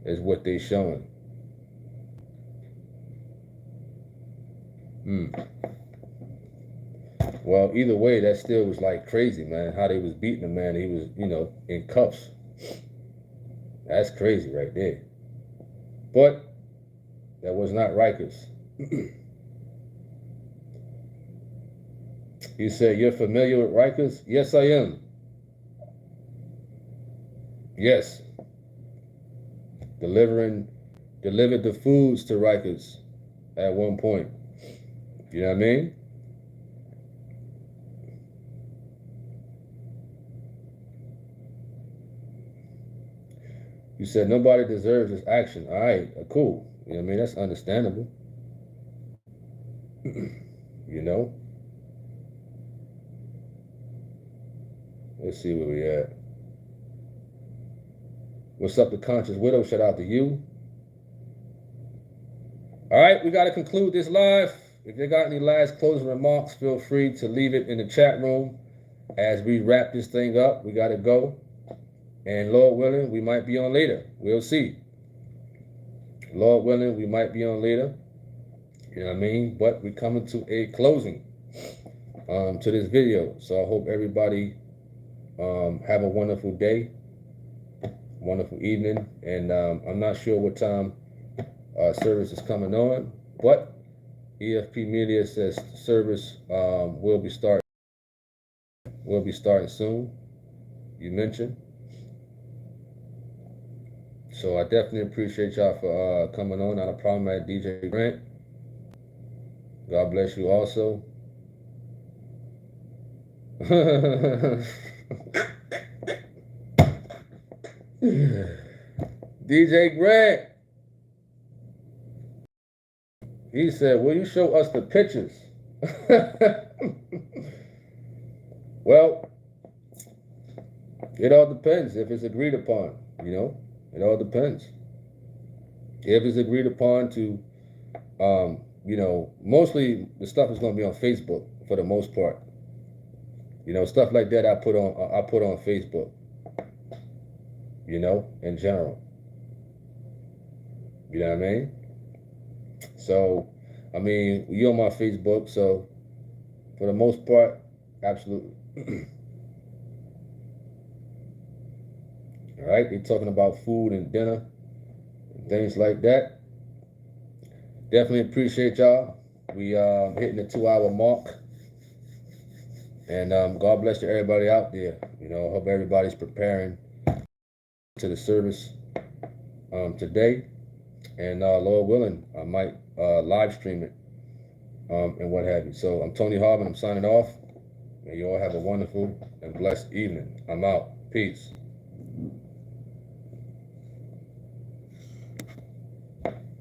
is what they showing. Well, either way, that still was like crazy, man. How they was beating the man. He was, you know, in cuffs. That's crazy right there. But that was not Rikers. You said you're familiar with Rikers? Yes, I am. Yes. Delivered the foods to Rikers at one point. You know what I mean? You said nobody deserves this action. All right, cool. You know what I mean? That's understandable. You know? Let's see where we at. What's up, the Conscious Widow? Shout out to you. All right, we got to conclude this live. If you got any last closing remarks, feel free to leave it in the chat room as we wrap this thing up. We got to go. And Lord willing, we might be on later. We'll see. Lord willing, we might be on later. You know what I mean? But we're coming to a closing to this video. So I hope everybody have a wonderful day, wonderful evening. And I'm not sure what time service is coming on, but EFP Media says service will be starting soon. You mentioned. So I definitely appreciate y'all for coming on. Not a problem at DJ Grant. God bless you also. DJ Grant. He said, will you show us the pictures? Well, it all depends if it's agreed upon, you know? It all depends. If it's agreed upon to, you know, mostly the stuff is going to be on Facebook for the most part. You know, stuff like that I put on Facebook, you know, in general. You know what I mean? So, I mean, you're on my Facebook, so for the most part, absolutely. All right, they're talking about food and dinner and things like that. Definitely appreciate y'all. We hitting the 2-hour mark. And God bless you, everybody out there. You know, hope everybody's preparing to the service today. And Lord willing, I might live stream it and what have you. So I'm Tony Harvin. I'm signing off. May you all have a wonderful and blessed evening. I'm out. Peace.